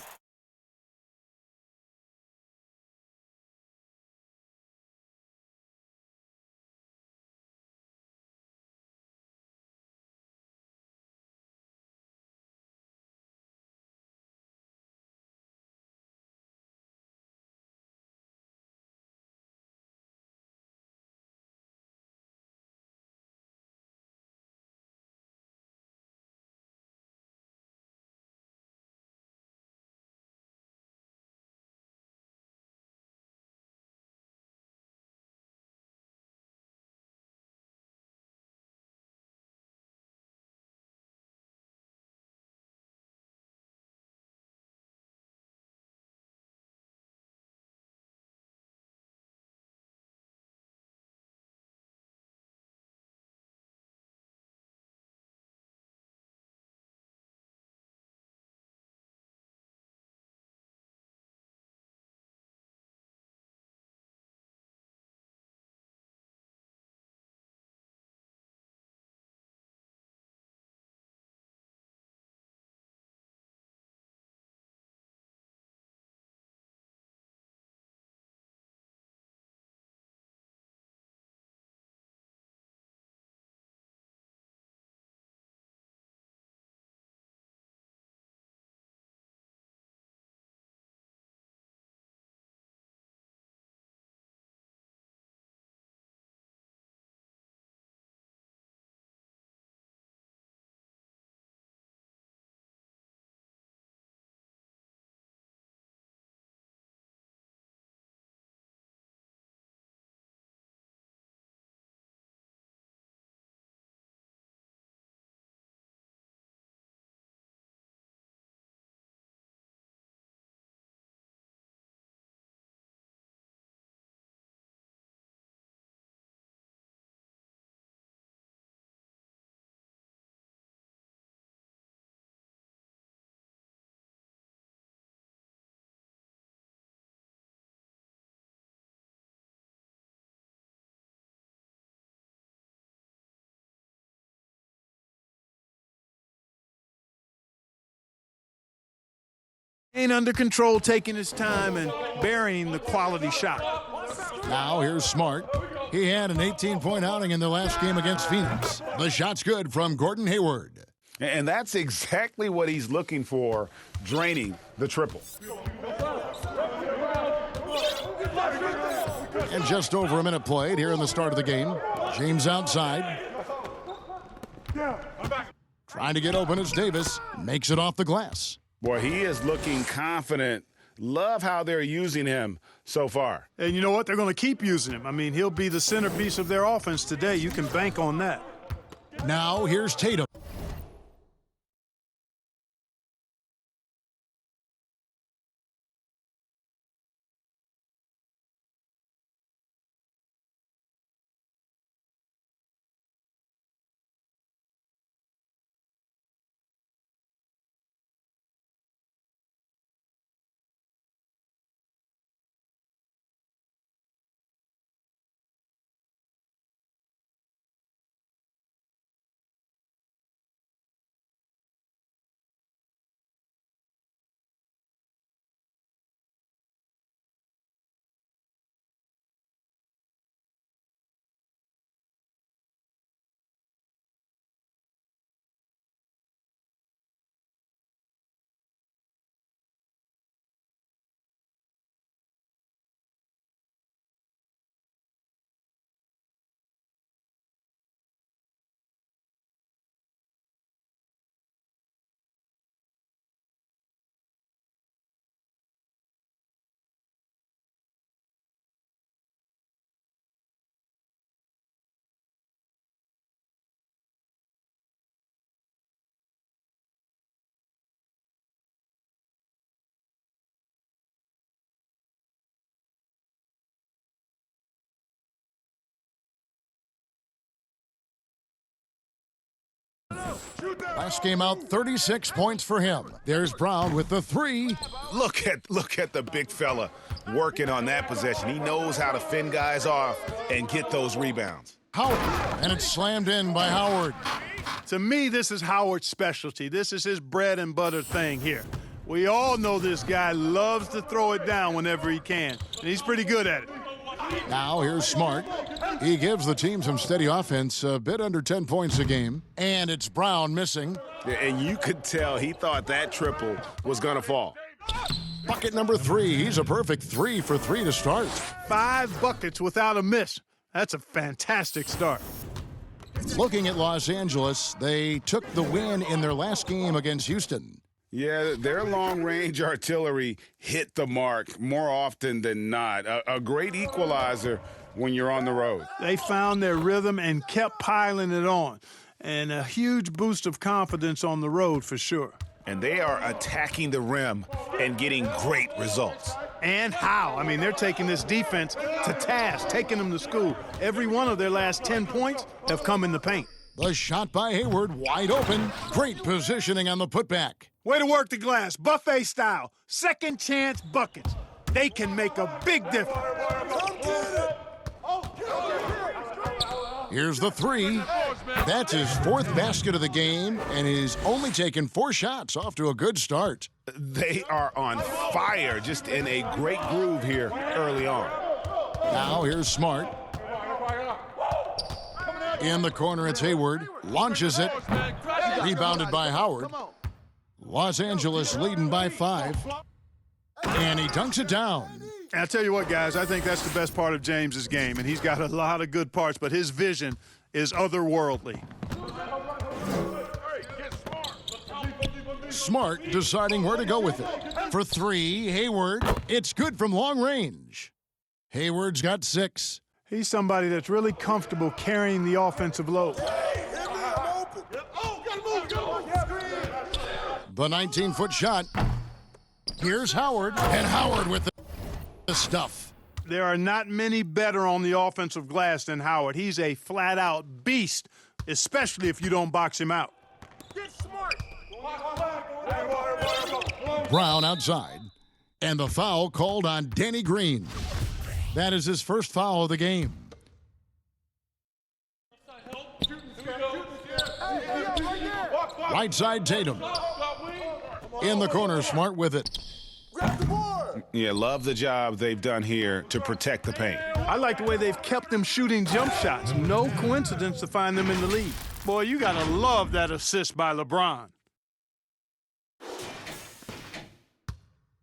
Ain't under control, taking his time and burying the quality shot. Now here's Smart. He had an 18-point outing in their last game against Phoenix. The shot's good from Gordon Hayward. And that's exactly what he's looking for, draining the triple. And just over a minute played here in the start of the game. James outside. Trying to get open as Davis makes it off the glass. Boy, he is looking confident. Love how they're using him so far. And you know what? They're going to keep using him. I mean, he'll be the centerpiece of their offense today. You can bank on that. Now here's Tatum. Last game out, 36 points for him. There's Brown with the three. Look at the big fella working on that possession. He knows how to fend guys off and get those rebounds. Howard, and it's slammed in by Howard. To me, this is Howard's specialty. This is his bread and butter thing here. We all know this guy loves to throw it down whenever he can, and he's pretty good at it. Now here's Smart. He gives the team some steady offense, a bit under 10 points a game. And it's Brown missing. And you could tell he thought that triple was going to fall. Bucket number 3. He's a perfect 3 for 3 to start. 5 buckets without a miss. That's a fantastic start. Looking at Los Angeles, they took the win in their last game against Houston. Yeah, their long-range artillery hit the mark more often than not. A great equalizer when you're on the road. They found their rhythm and kept piling it on. And a huge boost of confidence on the road for sure. And they are attacking the rim and getting great results. And how? I mean, they're taking this defense to task, taking them to school. Every one of their last 10 points have come in the paint. The shot by Hayward, wide open. Great positioning on the putback. Way to work the glass, buffet style. Second chance buckets. They can make a big difference. Here's the 3. That's his 4th basket of the game, and he's only taken 4 shots, off to a good start. They are on fire, just in a great groove here early on. Now here's Smart. In the corner, it's Hayward. Launches it. Rebounded by Howard. Los Angeles leading by 5. And he dunks it down. And I'll tell you what, guys, I think that's the best part of James's game. And he's got a lot of good parts, but his vision is otherworldly. Smart deciding where to go with it. For 3, Hayward. It's good from long range. Hayward's got 6. He's somebody that's really comfortable carrying the offensive load. The 19-foot shot. Here's Howard, and Howard with the stuff. There are not many better on the offensive glass than Howard. He's a flat-out beast, especially if you don't box him out. Brown outside, and the foul called on Danny Green. That is his first foul of the game. Right side, Tatum. In the corner, Smart with it. Yeah, love the job they've done here to protect the paint. I like the way they've kept them shooting jump shots. No coincidence to find them in the lead. Boy, you got to love that assist by LeBron.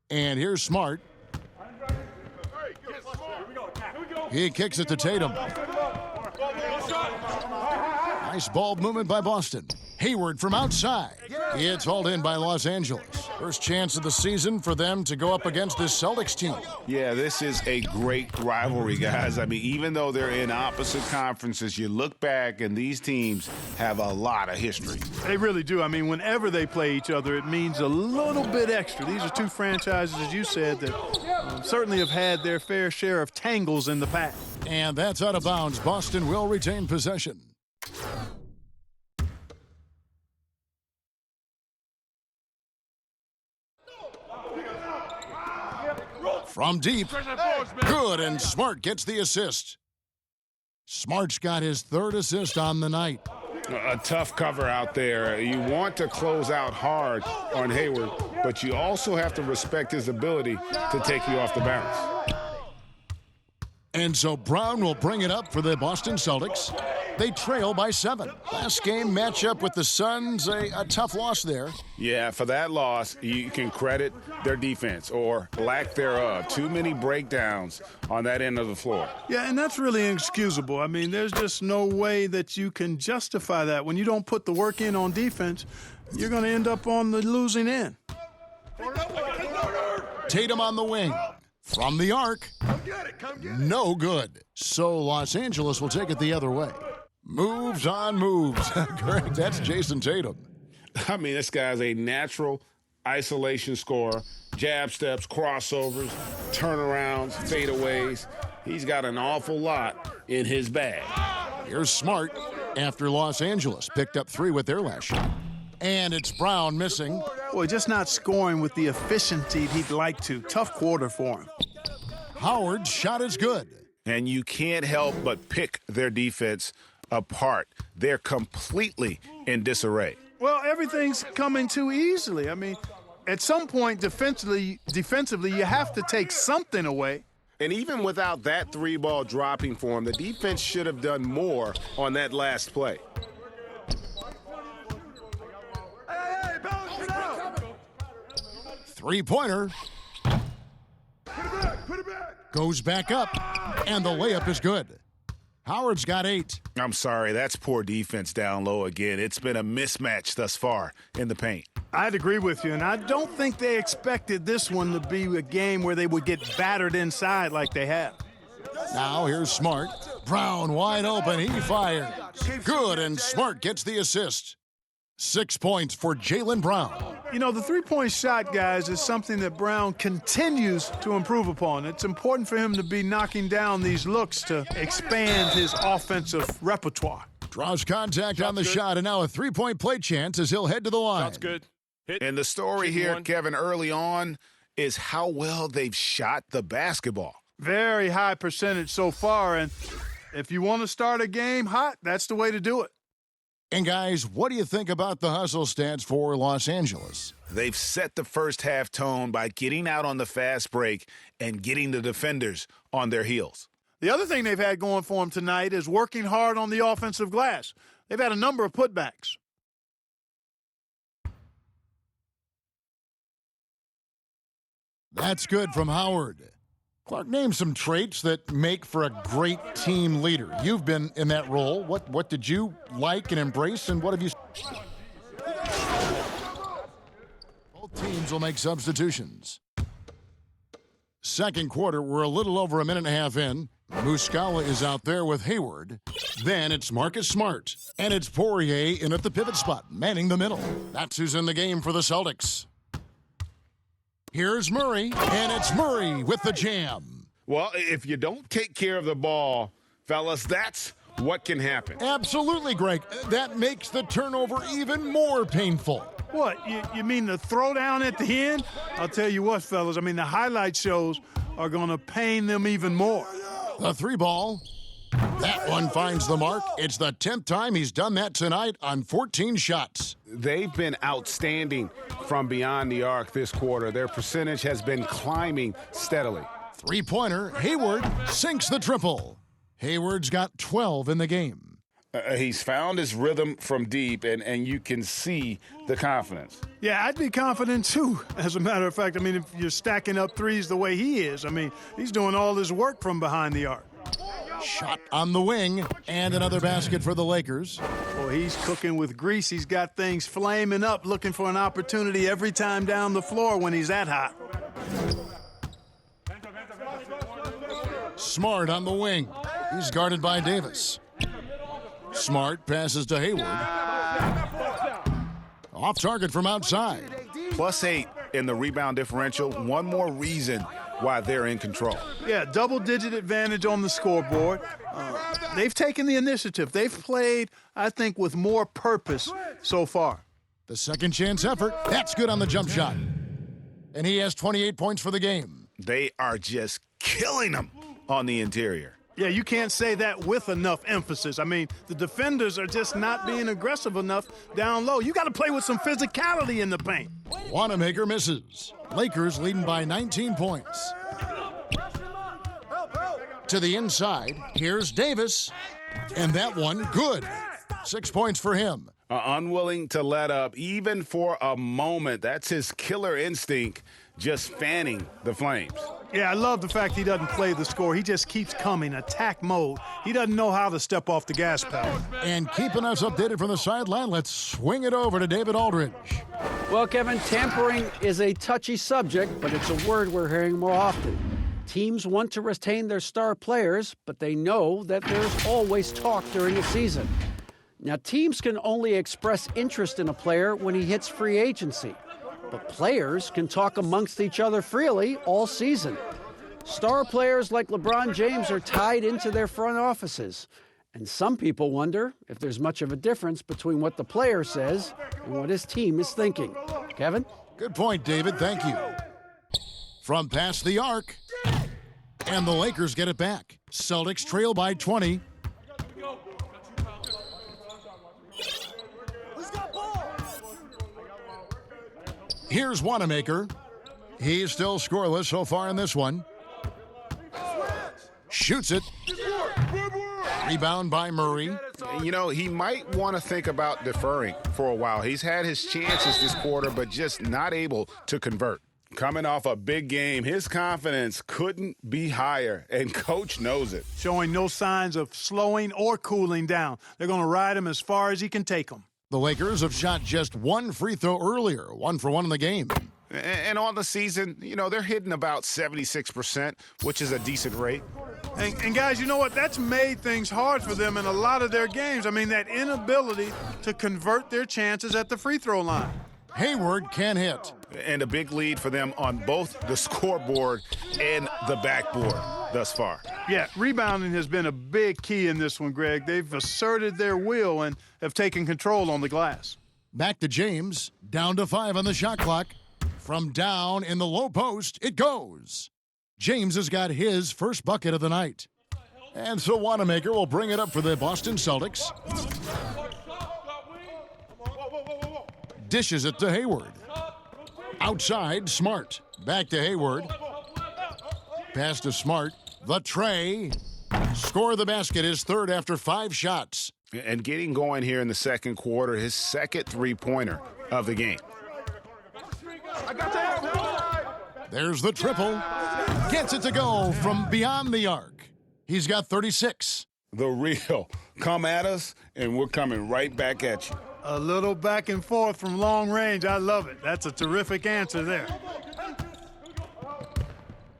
And here's Smart. He kicks it to Tatum. Nice ball movement by Boston. Hayward from outside. It's hauled in by Los Angeles. First chance of the season for them to go up against this Celtics team. Yeah, this is a great rivalry, guys. I mean, even though they're in opposite conferences, you look back and these teams have a lot of history. They really do. I mean, whenever they play each other, it means a little bit extra. These are two franchises, as you said, that certainly have had their fair share of tangles in the past. And that's out of bounds. Boston will retain possession. From deep, good, and Smart gets the assist. Smart's got his 3rd assist on the night. A tough cover out there. You want to close out hard on Hayward, but you also have to respect his ability to take you off the bounce. And so Brown will bring it up for the Boston Celtics. They trail by 7. Last game matchup with the Suns, a tough loss there. Yeah, for that loss, you can credit their defense or lack thereof. Too many breakdowns on that end of the floor. Yeah, and that's really inexcusable. I mean, there's just no way that you can justify that. When you don't put the work in on defense, you're going to end up on the losing end. Tatum on the wing. From the arc. No good. So Los Angeles will take it the other way. Moves on moves. Great, that's Jason Tatum. I mean, this guy's a natural isolation scorer. Jab steps, crossovers, turnarounds, fadeaways. He's got an awful lot in his bag. Here's Smart after Los Angeles picked up 3 with their last shot. And it's Brown missing. Boy, just not scoring with the efficiency he'd like to. Tough quarter for him. Howard's shot is good. And you can't help but pick their defense apart. They're completely in disarray. Well, everything's coming too easily. I mean, at some point defensively, you have to take something away. And even without that 3-ball dropping for him, the defense should have done more on that last play. Three-pointer. Goes back up, and the layup is good. Howard's got 8. I'm sorry, that's poor defense down low again. It's been a mismatch thus far in the paint. I'd agree with you, and I don't think they expected this one to be a game where they would get battered inside like they have. Now here's Smart. Brown wide open. He fires. Good, and Smart gets the assist. 6 points for Jaylen Brown. You know, the three-point shot, guys, is something that Brown continues to improve upon. It's important for him to be knocking down these looks to expand his offensive repertoire. Draws contact on the shot, and now a three-point play chance as he'll head to the line. That's good. Hit. And the story here, one. Kevin, early on is how well they've shot the basketball. Very high percentage so far, and if you want to start a game hot, that's the way to do it. And guys, what do you think about the hustle stats for Los Angeles? They've set the first half tone by getting out on the fast break and getting the defenders on their heels. The other thing they've had going for them tonight is working hard on the offensive glass. They've had a number of putbacks. That's good from Howard. Clark, name some traits that make for a great team leader. You've been in that role. What did you like and embrace, and what have you... Both teams will make substitutions. Second quarter, we're a little over a minute and a half in. Muscala is out there with Hayward. Then it's Marcus Smart. And it's Poirier in at the pivot spot, manning the middle. That's who's in the game for the Celtics. Here's Murray, and it's Murray with the jam. Well, if you don't take care of the ball, fellas, that's what can happen. Absolutely, Greg. That makes the turnover even more painful. What, you mean the throwdown at the end? I'll tell you what, fellas, I mean, the highlight shows are going to pain them even more. The 3-ball. That one finds the mark. It's the 10th time he's done that tonight on 14 shots. They've been outstanding from beyond the arc this quarter. Their percentage has been climbing steadily. 3-pointer, Hayward sinks the triple. Hayward's got 12 in the game. He's found his rhythm from deep, and you can see the confidence. Yeah, I'd be confident, too, as a matter of fact. I mean, if you're stacking up threes the way he is, I mean, he's doing all his work from behind the arc. Shot on the wing, and another basket for the Lakers. Well, he's cooking with grease. He's got things flaming up, looking for an opportunity every time down the floor when he's that hot. Smart on the wing. He's guarded by Davis. Smart passes to Hayward. Off target from outside. +8 in the rebound differential. One more reason why they're in control. Yeah, double-digit advantage on the scoreboard. They've taken the initiative. They've played, I think, with more purpose so far. The second chance effort. That's good on the jump shot. And he has 28 points for the game. They are just killing them on the interior. Yeah, you can't say that with enough emphasis. I mean, the defenders are just not being aggressive enough down low. You got to play with some physicality in the paint. Wanamaker misses. Lakers leading by 19 points. To the inside, here's Davis. And that one, good. 6 points for him. Unwilling to let up, even for a moment. That's his killer instinct, just fanning the flames. Yeah, I love the fact he doesn't play the score. He just keeps coming, attack mode. He doesn't know how to step off the gas pedal. And keeping us updated from the sideline, let's swing it over to David Aldridge. Well, Kevin, tampering is a touchy subject, but it's a word we're hearing more often. Teams want to retain their star players, but they know that there's always talk during a season. Now, teams can only express interest in a player when he hits free agency. But players can talk amongst each other freely all season. Star players like LeBron James are tied into their front offices. And some people wonder if there's much of a difference between what the player says and what his team is thinking. Kevin? Good point, David. Thank you. From past the arc. And the Lakers get it back. Celtics trail by 20. Here's Wanamaker. He's still scoreless so far in this one. Shoots it. Rebound by Murray. You know, he might want to think about deferring for a while. He's had his chances this quarter, but just not able to convert. Coming off a big game, his confidence couldn't be higher, and Coach knows it. Showing no signs of slowing or cooling down. They're going to ride him as far as he can take them. The Lakers have shot just one free throw earlier, 1 for 1 in the game. And on the season, you know, they're hitting about 76%, which is a decent rate. And guys, you know what? That's made things hard for them in a lot of their games. I mean, that inability to convert their chances at the free throw line. Hayward can hit. And a big lead for them on both the scoreboard and the backboard thus far. Yeah, rebounding has been a big key in this one, Greg. They've asserted their will and have taken control on the glass. Back to James. Down to 5 on the shot clock. From down in the low post, it goes. James has got his first bucket of the night. And so Wanamaker will bring it up for the Boston Celtics. Dishes it to Hayward. Outside, Smart. Back to Hayward. Pass to Smart. The tray. Score the basket, his third after 5 shots. And getting going here in the second quarter, his second three-pointer of the game. There's the triple. Gets it to go from beyond the arc. He's got 36. The real. Come at us, and we're coming right back at you. A little back and forth from long range. I love it. That's a terrific answer there.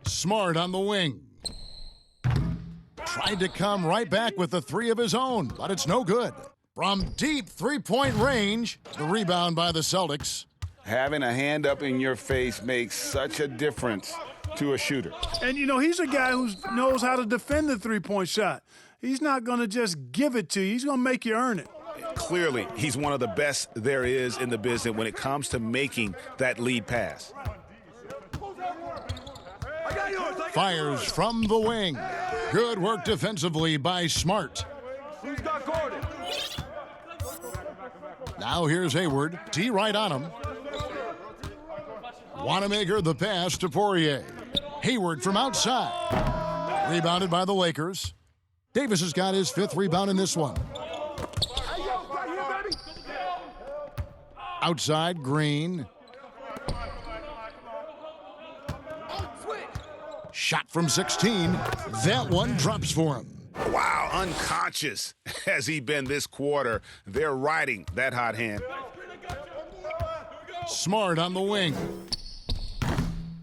Smart on the wing. Tried to come right back with the 3 of his own, but it's no good. From deep three-point range, the rebound by the Celtics. Having a hand up in your face makes such a difference to a shooter. And, you know, he's a guy who knows how to defend the three-point shot. He's not going to just give it to you. He's going to make you earn it. Clearly, he's one of the best there is in the business when it comes to making that lead pass. Fires from the wing. Good work defensively by Smart. Now here's Hayward. T right on him. Wanamaker the pass to Poirier. Hayward from outside. Rebounded by the Lakers. Davis has got his 5th rebound in this one. Outside, Green. Shot from 16. That one drops for him. Wow, unconscious has he been this quarter. They're riding that hot hand. Smart on the wing.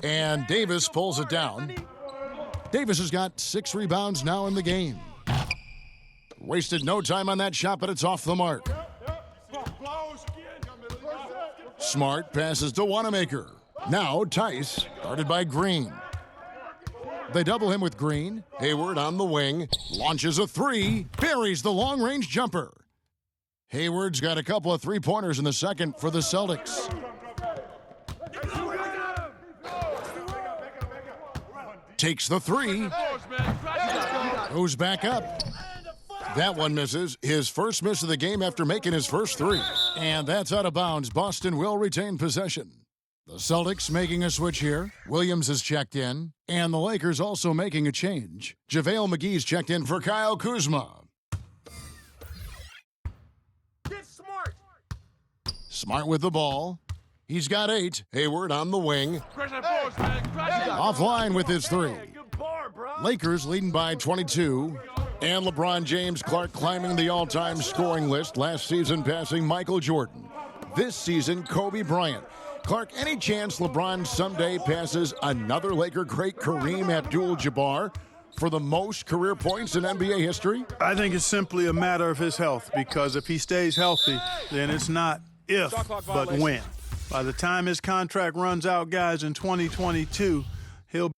And Davis pulls it down. Davis has got 6 rebounds now in the game. Wasted no time on that shot, but it's off the mark. Smart passes to Wanamaker. Now Tice, guarded by Green. They double him with Green. Hayward on the wing. Launches a 3. Buries the long-range jumper. Hayward's got a couple of three-pointers in the second for the Celtics. Takes the 3. Goes back up. That one misses. His first miss of the game after making his first 3. And that's out of bounds. Boston will retain possession. The Celtics making a switch here. Williams has checked in. And the Lakers also making a change. JaVale McGee's checked in for Kyle Kuzma. Get Smart. Smart with the ball. He's got 8. Hayward on the wing. Offline with his 3. Lakers leading by 22. And LeBron James Clark climbing the all-time scoring list. Last season passing Michael Jordan. This season, Kobe Bryant. Clark, any chance LeBron someday passes another Laker great, Kareem Abdul-Jabbar, for the most career points in NBA history? I think it's simply a matter of his health, because if he stays healthy, then it's not if, but when. By the time his contract runs out, guys, in 2022, he'll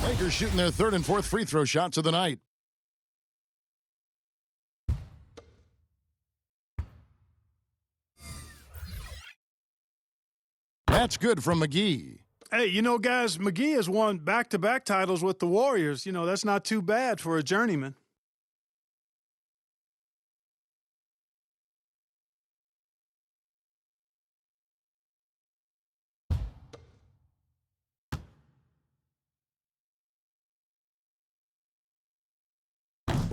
Lakers shooting their 3rd and 4th free throw shots of the night. That's good from McGee. Hey, you know, guys, McGee has won back-to-back titles with the Warriors. You know, that's not too bad for a journeyman.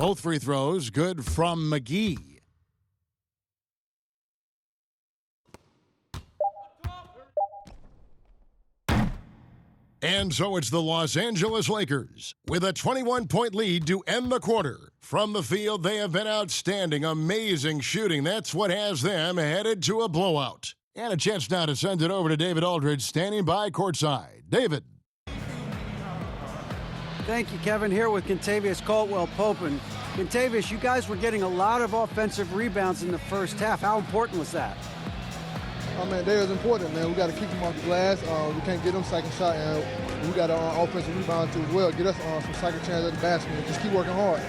Both free throws good from McGee. And so it's the Los Angeles Lakers with a 21-point lead to end the quarter. From the field, they have been outstanding, amazing shooting. That's what has them headed to a blowout. And a chance now to send it over to David Aldridge, standing by courtside. David. Thank you, Kevin. Here with Kentavious Caldwell-Pope. Kentavious, you guys were getting a lot of offensive rebounds in the first half. How important was that? Oh, man, that is important, man. We got to keep them off the glass. We can't get them second shot, and we got to offensive rebound too as well. Get us some second chance at the basket and just keep working hard.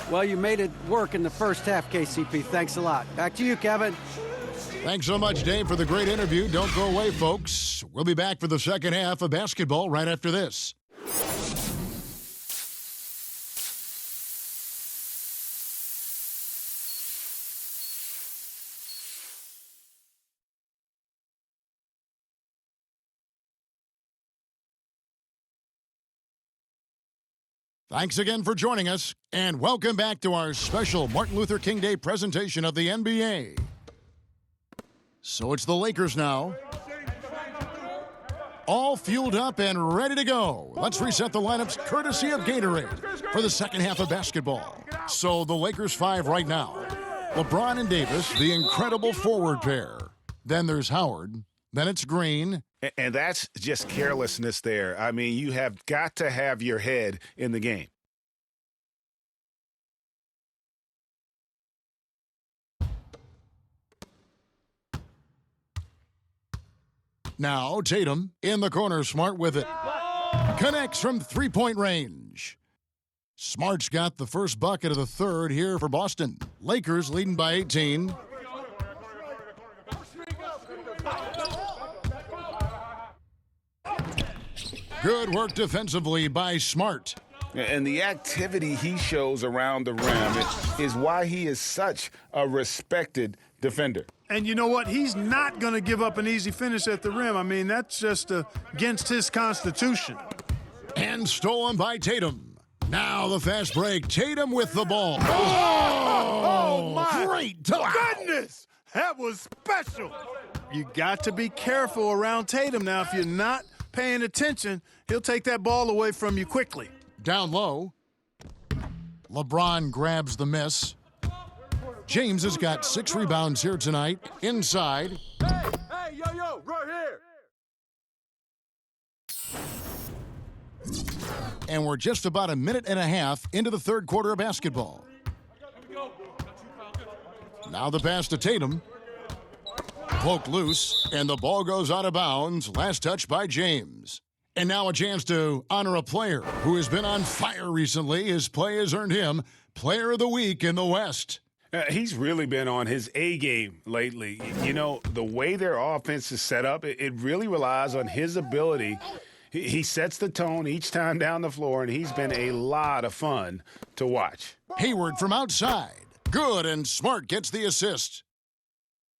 Well, you made it work in the first half, KCP. Thanks a lot. Back to you, Kevin. Thanks so much, Dave, for the great interview. Don't go away, folks. We'll be back for the second half of basketball right after this. Thanks again for joining us, and welcome back to our special Martin Luther King Day presentation of the NBA. So it's the Lakers now. All fueled up and ready to go. Let's reset the lineups courtesy of Gatorade for the second half of basketball. So the Lakers 5 right now. LeBron and Davis, the incredible forward pair. Then there's Howard. Then it's Green. And that's just carelessness there. I mean, you have got to have your head in the game. Now Tatum in the corner, Smart with it. Connects from three-point range. Smart's got the first bucket of the third here for Boston. Lakers leading by 18. Good work defensively by Smart. And the activity he shows around the rim is why he is such a respected defender. And you know what? He's not going to give up an easy finish at the rim. I mean, that's just against his constitution. And stolen by Tatum. Now the fast break. Tatum with the ball. Oh my great goodness! That was special. You got to be careful around Tatum now. If you're not paying attention, he'll take that ball away from you quickly. Down low. LeBron grabs the miss. James has got 6 rebounds here tonight. Inside. Hey, yo, right here. And we're just about a minute and a half into the third quarter of basketball. Now the pass to Tatum. Poked loose, and the ball goes out of bounds. Last touch by James. And now a chance to honor a player who has been on fire recently. His play has earned him Player of the Week in the West. He's really been on his A game lately. You know, the way their offense is set up, it really relies on his ability. He sets the tone each time down the floor, and he's been a lot of fun to watch. Hayward from outside. Good, and Smart gets the assist.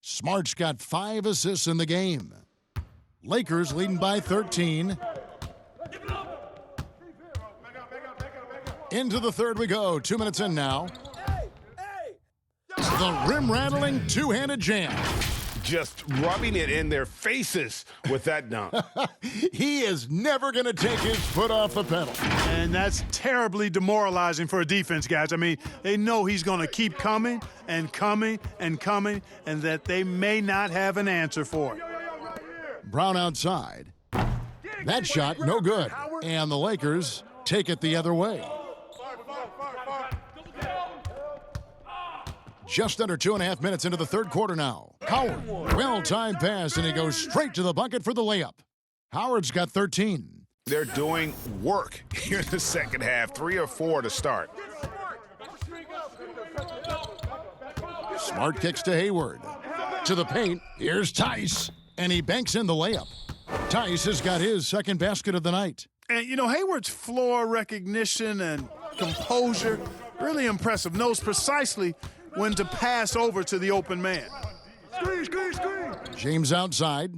Smart's got 5 assists in the game. Lakers leading by 13. Into the third we go. 2 minutes in now. The rim-rattling two-handed jam. Just rubbing it in their faces with that dunk. He is never going to take his foot off the pedal. And that's terribly demoralizing for a defense, guys. I mean, they know he's going to keep coming and coming and coming, and that they may not have an answer for it. Brown outside. That shot, no good. And the Lakers take it the other way. Just under 2.5 minutes into the third quarter now. Howard, well-timed pass, and he goes straight to the bucket for the layup. Howard's got 13. They're doing work here in the second half, 3 or 4 to start. Smart kicks to Hayward. To the paint, here's Tice, and he banks in the layup. Tice has got his second basket of the night. And, you know, Hayward's floor recognition and composure, really impressive. Knows precisely when to pass over to the open man. Screen. James outside.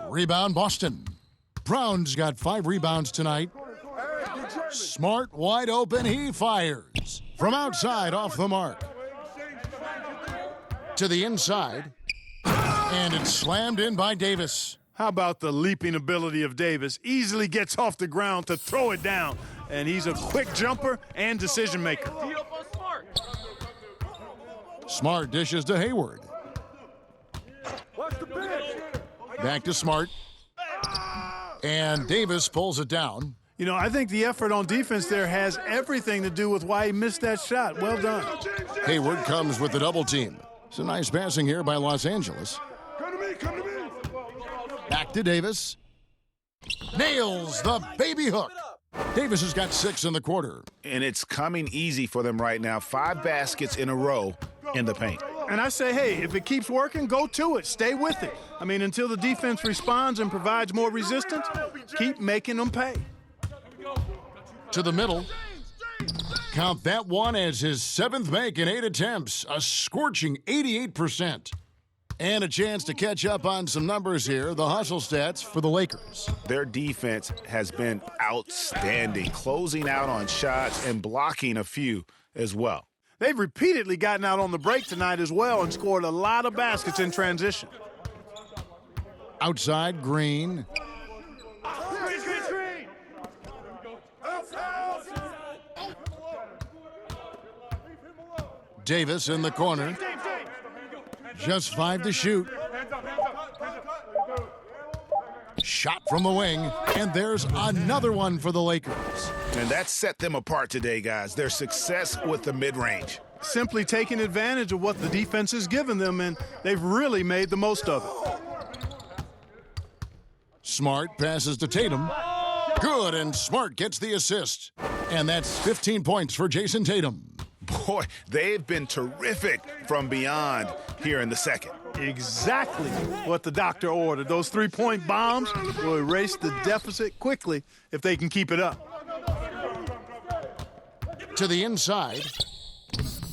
Rebound Boston. Brown's got 5 rebounds tonight. Smart wide open, he fires. From outside, off the mark. To the inside. And it's slammed in by Davis. How about the leaping ability of Davis? Easily gets off the ground to throw it down. And he's a quick jumper and decision maker. Smart dishes to Hayward. Back to Smart. And Davis pulls it down. You know, I think the effort on defense there has everything to do with why he missed that shot. Well done. Hayward comes with the double team. It's a nice passing here by Los Angeles. Come to me. Back to Davis. Nails the baby hook. Davis has got 6 in the quarter. And it's coming easy for them right now. 5 baskets in a row in the paint. And I say, hey, if it keeps working, go to it. Stay with it. I mean, until the defense responds and provides more resistance, keep making them pay. To the middle. Count that one as his 7th make in 8 attempts. A scorching 88%. And a chance to catch up on some numbers here. The hustle stats for the Lakers. Their defense has been outstanding, closing out on shots and blocking a few as well. They've repeatedly gotten out on the break tonight as well and scored a lot of baskets in transition. Outside, Green. Davis in the corner. Just 5 to shoot. Shot from the wing, and there's another one for the Lakers. And that set them apart today, guys. Their success with the mid-range. Simply taking advantage of what the defense has given them, and they've really made the most of it. Smart passes to Tatum. Good, and Smart gets the assist. And that's 15 points for Jason Tatum. Boy, they've been terrific from beyond here in the second. Exactly what the doctor ordered. Those 3-point bombs will erase the deficit quickly if they can keep it up. To the inside.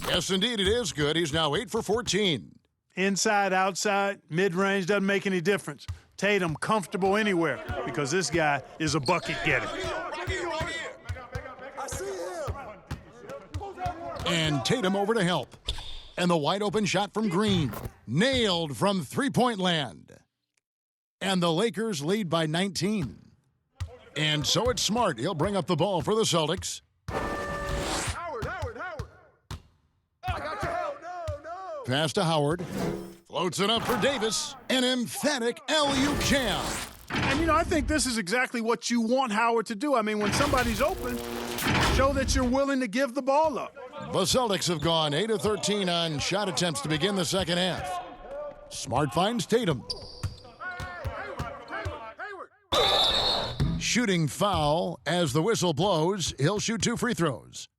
Yes, indeed, it is good. He's now 8 for 14. Inside, outside, mid-range doesn't make any difference. Tatum comfortable anywhere because this guy is a bucket getter. And Tatum over to help. And the wide open shot from Green. Nailed from 3-point land. And the Lakers lead by 19. And so it's Smart. He'll bring up the ball for the Celtics. Howard. I got your help. No. Pass to Howard. Floats it up for Davis. An emphatic alley-oop jam. And, you know, I think this is exactly what you want Howard to do. I mean, when somebody's open, show that you're willing to give the ball up. The Celtics have gone 8 of 13 on shot attempts to begin the second half. Smart finds Tatum. Shooting foul as the whistle blows. He'll shoot 2 free throws.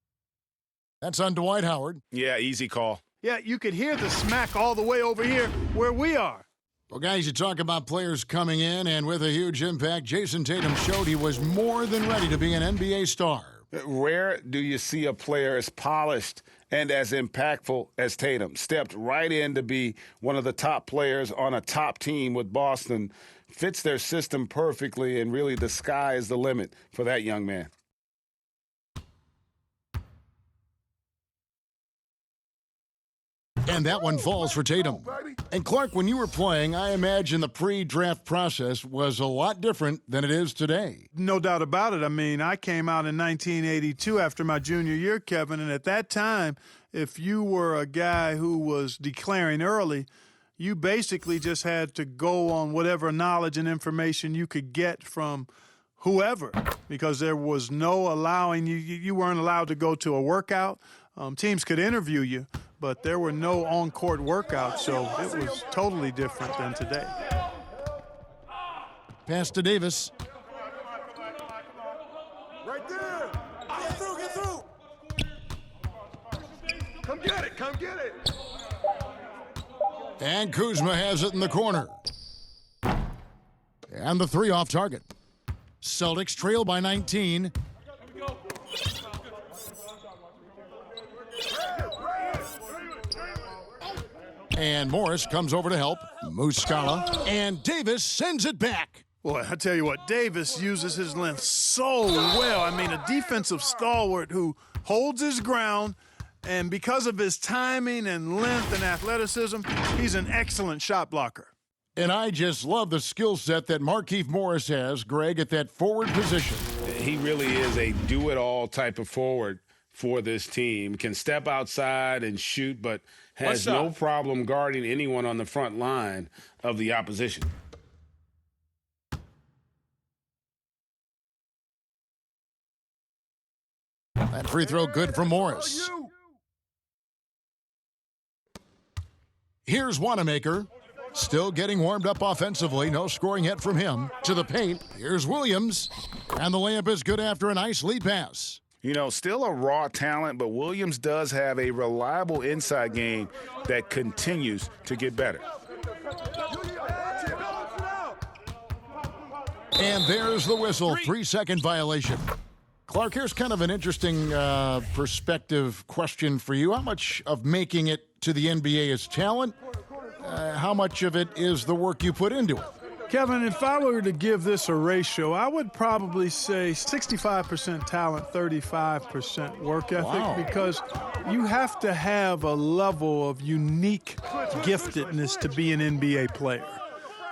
That's on Dwight Howard. Yeah, easy call. Yeah, you could hear the smack all the way over here where we are. Well, guys, you talk about players coming in, and with a huge impact, Jason Tatum showed he was more than ready to be an NBA star. Rare do you see a player as polished and as impactful as Tatum. Stepped right in to be one of the top players on a top team with Boston. Fits their system perfectly, and really the sky is the limit for that young man. And that one falls for Tatum. And Clark, when you were playing, I imagine the pre-draft process was a lot different than it is today. No doubt about it. I mean, I came out in 1982 after my junior year, Kevin, and at that time, if you were a guy who was declaring early, you basically just had to go on whatever knowledge and information you could get from whoever, because there was no allowing you weren't allowed to go to a workout. Teams could interview you, but there were no on-court workouts, so it was totally different than today. Pass to Davis. Right there. Get through. Come get it. And Kuzma has it in the corner. And the 3 off target. Celtics trail by 19. And Morris comes over to help. Muscala. And Davis sends it back. Boy, I tell you what, Davis uses his length so well. I mean, a defensive stalwart who holds his ground, and because of his timing and length and athleticism, he's an excellent shot blocker. And I just love the skill set that Markieff Morris has, Greg, at that forward position. He really is a do-it-all type of forward for this team. Can step outside and shoot, but has no problem guarding anyone on the front line of the opposition. That free throw good for Morris. Here's Wanamaker. Still getting warmed up offensively. No scoring yet from him. To the paint. Here's Williams. And the layup is good after a nice lead pass. You know, still a raw talent, but Williams does have a reliable inside game that continues to get better. And there's the whistle. 3-second violation. Clark, here's kind of an interesting perspective question for you. How much of making it to the NBA is talent? How much of it is the work you put into it? Kevin, if I were to give this a ratio, I would probably say 65% talent, 35% work ethic, because you have to have a level of unique giftedness to be an NBA player.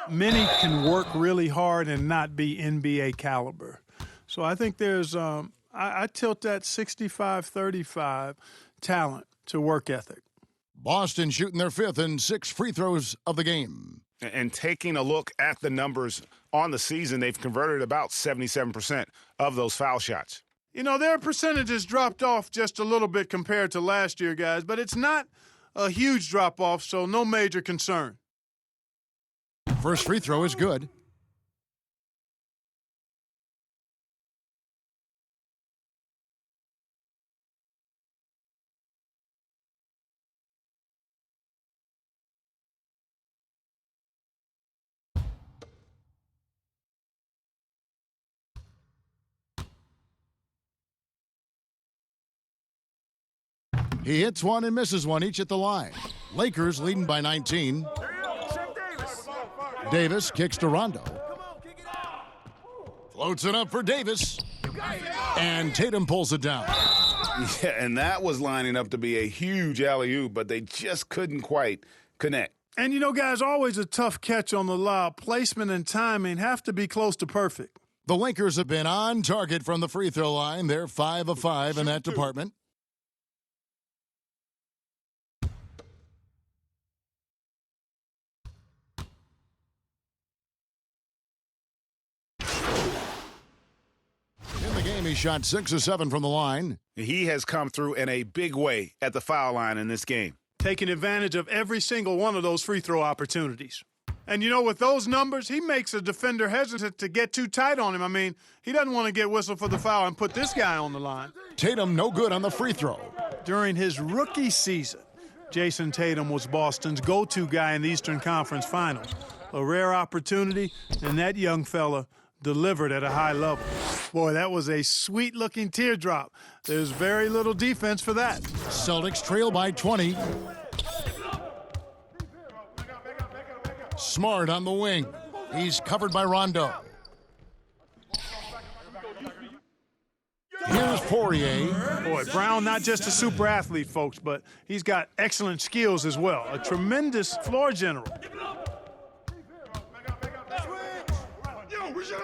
Many can work really hard and not be NBA caliber. So I think there's, I tilt that 65-35 talent to work ethic. Boston shooting their 5th and 6 free throws of the game. And taking a look at the numbers on the season, they've converted about 77% of those foul shots. You know, their percentages dropped off just a little bit compared to last year, guys, but it's not a huge drop-off, so no major concern. First free throw is good. He hits one and misses one, each at the line. Lakers leading by 19. Davis kicks to Rondo. Floats it up for Davis. And Tatum pulls it down. Yeah, and that was lining up to be a huge alley-oop, but they just couldn't quite connect. And, you know, guys, always a tough catch on the lob. Placement and timing have to be close to perfect. The Lakers have been on target from the free throw line. They're 5 of 5 in that department. He shot 6 of 7 from the line. He has come through in a big way at the foul line in this game. Taking advantage of every single one of those free throw opportunities. And, you know, with those numbers, he makes a defender hesitant to get too tight on him. I mean, he doesn't want to get whistled for the foul and put this guy on the line. Tatum no good on the free throw. During his rookie season, Jason Tatum was Boston's go-to guy in the Eastern Conference Finals. A rare opportunity, and that young fella delivered at a high level. Boy, that was a sweet-looking teardrop. There's very little defense for that. Celtics trail by 20. Smart on the wing. He's covered by Rondo. Here's Poirier. Boy, Brown, not just a super athlete, folks, but he's got excellent skills as well. A tremendous floor general.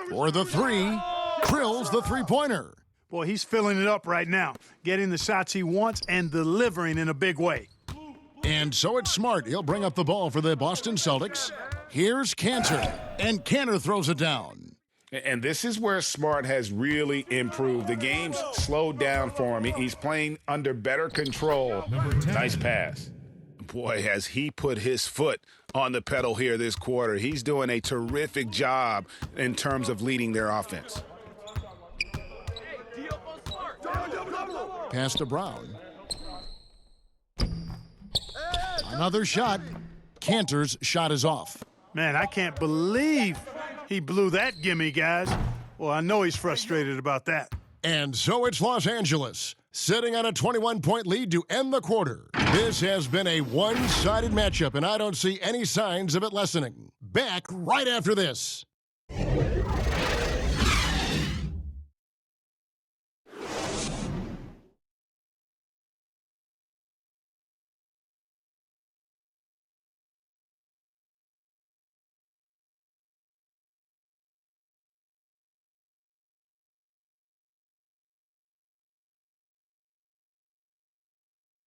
For the 3, drills the three-pointer. Boy, he's filling it up right now, getting the shots he wants and delivering in a big way. And so it's Smart. He'll bring up the ball for the Boston Celtics. Here's Cantor, and Cantor throws it down. And this is where Smart has really improved. The game's slowed down for him. He's playing under better control. Nice pass. Boy, has he put his foot on the pedal here this quarter. He's doing a terrific job in terms of leading their offense. Pass to Brown. Another shot. Cantor's shot is off. Man, I can't believe he blew that gimme, guys. Well, I know he's frustrated about that. And so it's Los Angeles, sitting on a 21-point lead to end the quarter. This has been a one-sided matchup, and I don't see any signs of it lessening. Back right after this.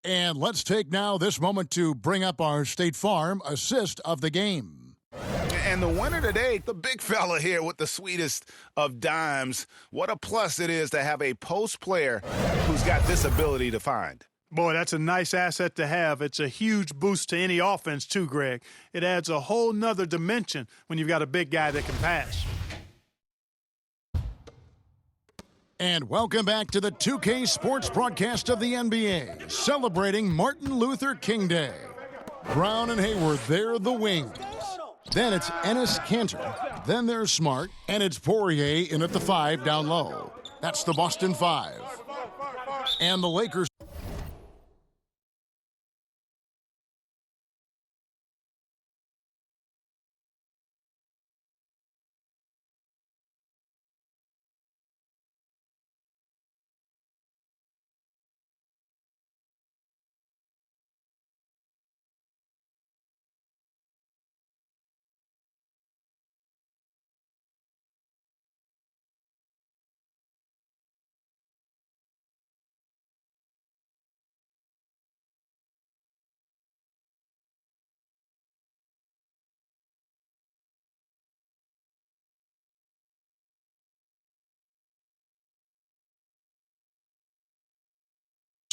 And let's take now this moment to bring up our State Farm assist of the game. And the winner today, the big fella here with the sweetest of dimes. What a plus it is to have a post player who's got this ability to find. Boy, that's a nice asset to have. It's a huge boost to any offense, too, Greg. It adds a whole nother dimension when you've got a big guy that can pass. And welcome back to the 2K Sports broadcast of the NBA, celebrating Martin Luther King Day. Brown and Hayward, they're the wings. Then it's Ennis Cantor. Then there's Smart, and it's Poirier in at the 5 down low. That's the Boston 5. And the Lakers.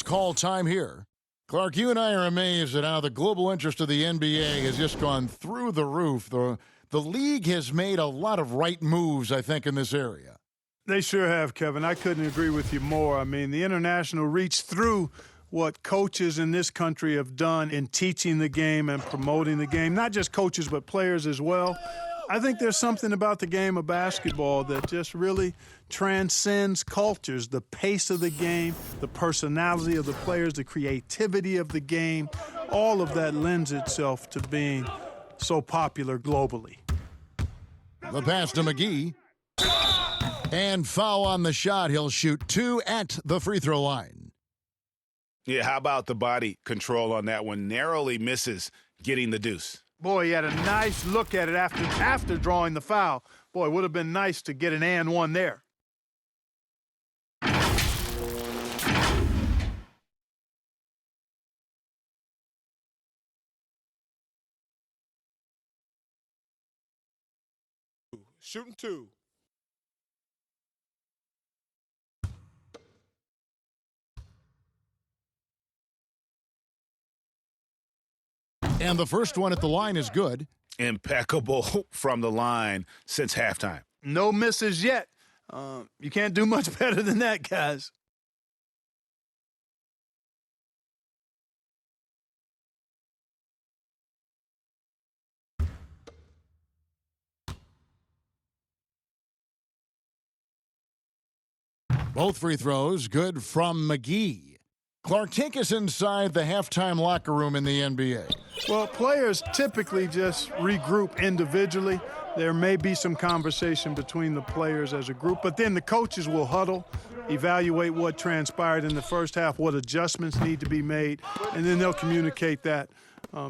Call time here. Clark, you and I are amazed at how the global interest of the NBA has just gone through the roof. The league has made a lot of right moves, I think, in this area. They sure have, Kevin. I couldn't agree with you more. I mean, the international reach through what coaches in this country have done in teaching the game and promoting the game, not just coaches but players as well. I think there's something about the game of basketball that just really transcends cultures. The pace of the game, the personality of the players, the creativity of the game, all of that lends itself to being so popular globally. The pass to McGee. And foul on the shot. He'll shoot 2 at the free throw line. Yeah, how about the body control on that one? Narrowly misses getting the deuce. Boy, he had a nice look at it after drawing the foul. Boy, it would have been nice to get an and one there. Shooting 2. And the first one at the line is good. Impeccable from the line since halftime. No misses yet. You can't do much better than that, guys. Both free throws good from McGee. Clark, take us inside the halftime locker room in the NBA. Well, players typically just regroup individually. There may be some conversation between the players as a group, but then the coaches will huddle, evaluate what transpired in the first half, what adjustments need to be made, and then they'll communicate that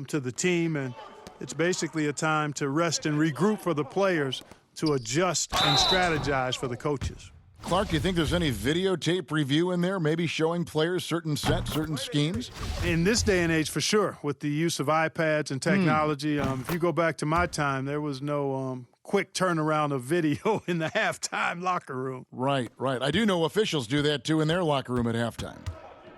to the team. And it's basically a time to rest and regroup for the players to adjust and strategize for the coaches. Clark, do you think there's any videotape review in there, maybe showing players certain sets, certain schemes? In this day and age, for sure, with the use of iPads and technology. If you go back to my time, there was no quick turnaround of video in the halftime locker room. Right. I do know officials do that, too, in their locker room at halftime.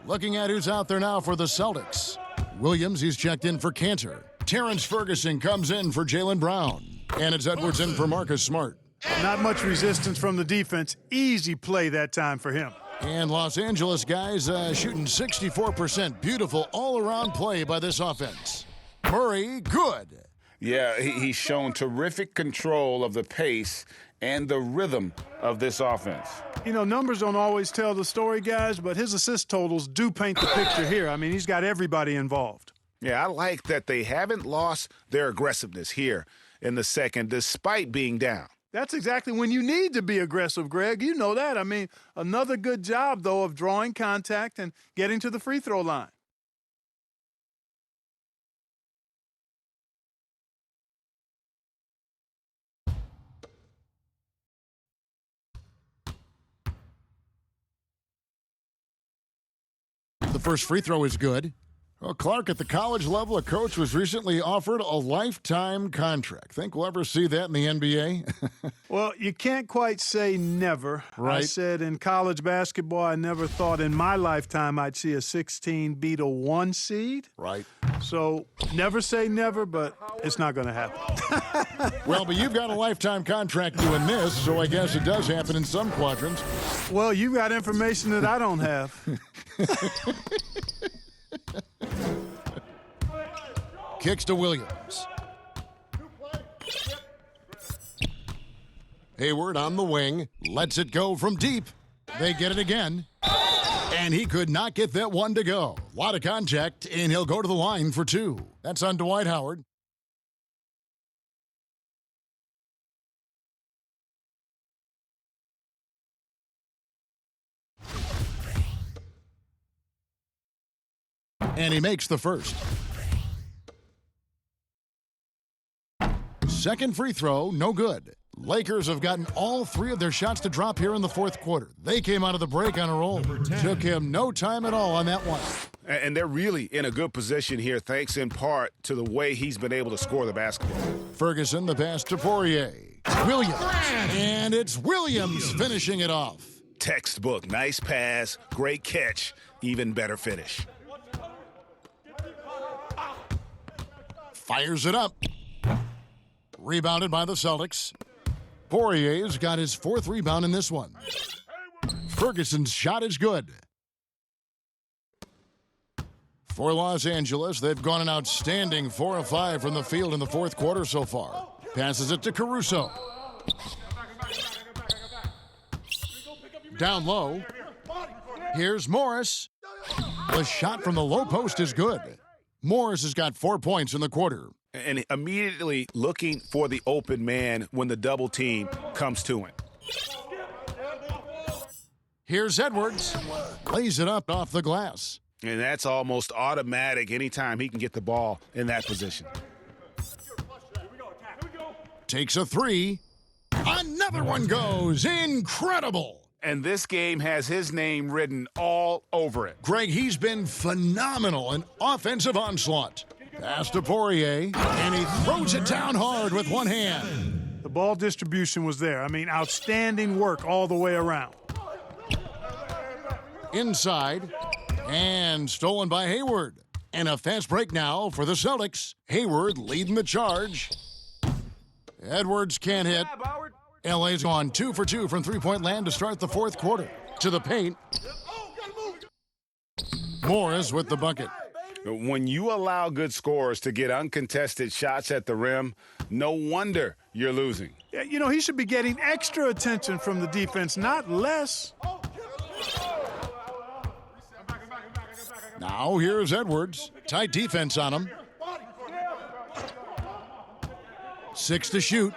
Looking at who's out there now for the Celtics. Williams, he's checked in for Cantor. Terrence Ferguson comes in for Jaylen Brown. And it's Edwards in for Marcus Smart. Not much resistance from the defense. Easy play that time for him. And Los Angeles guys shooting 64%. Beautiful all-around play by this offense. Murray, good. Yeah, he's shown terrific control of the pace and the rhythm of this offense. You know, numbers don't always tell the story, guys, but his assist totals do paint the picture here. I mean, he's got everybody involved. Yeah, I like that they haven't lost their aggressiveness here in the second, despite being down. That's exactly when you need to be aggressive, Greg. You know that. I mean, another good job, though, of drawing contact and getting to the free throw line. The first free throw is good. Well, Clark, at the college level, a coach was recently offered a lifetime contract. Think we'll ever see that in the NBA? Well, you can't quite say never. Right. I said in college basketball, I never thought in my lifetime I'd see a 16 beat a 1 seed. Right. So never say never, but it's not going to happen. Well, but you've got a lifetime contract doing this, so I guess it does happen in some quadrants. Well, you've got information that I don't have. Kicks to Williams. Hayward on the wing, lets it go from deep. They get it again. And he could not get that one to go. A lot of contact, and he'll go to the line for 2. That's on Dwight Howard. And he makes the first. Second free throw, no good. Lakers have gotten all 3 of their shots to drop here in the fourth quarter. They came out of the break on a roll. Took him no time at all on that one. And they're really in a good position here, thanks in part to the way he's been able to score the basketball. Ferguson, the pass to Poirier. Williams. And it's Williams finishing it off. Textbook, nice pass, great catch, even better finish. Fires it up. Rebounded by the Celtics. Poirier's got his 4th rebound in this one. Ferguson's shot is good. For Los Angeles, they've gone an outstanding 4 of 5 from the field in the fourth quarter so far. Passes it to Caruso. Down low. Here's Morris. The shot from the low post is good. Morris has got 4 points in the quarter. And immediately looking for the open man when the double team comes to him. Here's Edwards. Lays it up off the glass. And that's almost automatic anytime he can get the ball in that position. Takes a 3. Another one goes. Incredible. And this game has his name written all over it. Greg, he's been phenomenal in offensive onslaught. Pass to Poirier, and he throws it down hard with one hand. The ball distribution was there. I mean, outstanding work all the way around. Inside, and stolen by Hayward. And a fast break now for the Celtics. Hayward leading the charge. Edwards can't hit. LA's gone 2 for 2 from three-point land to start the fourth quarter. To the paint. Morris with the bucket. When you allow good scorers to get uncontested shots at the rim, no wonder you're losing. Yeah, you know, he should be getting extra attention from the defense, not less. Now here's Edwards. Tight defense on him. 6 to shoot.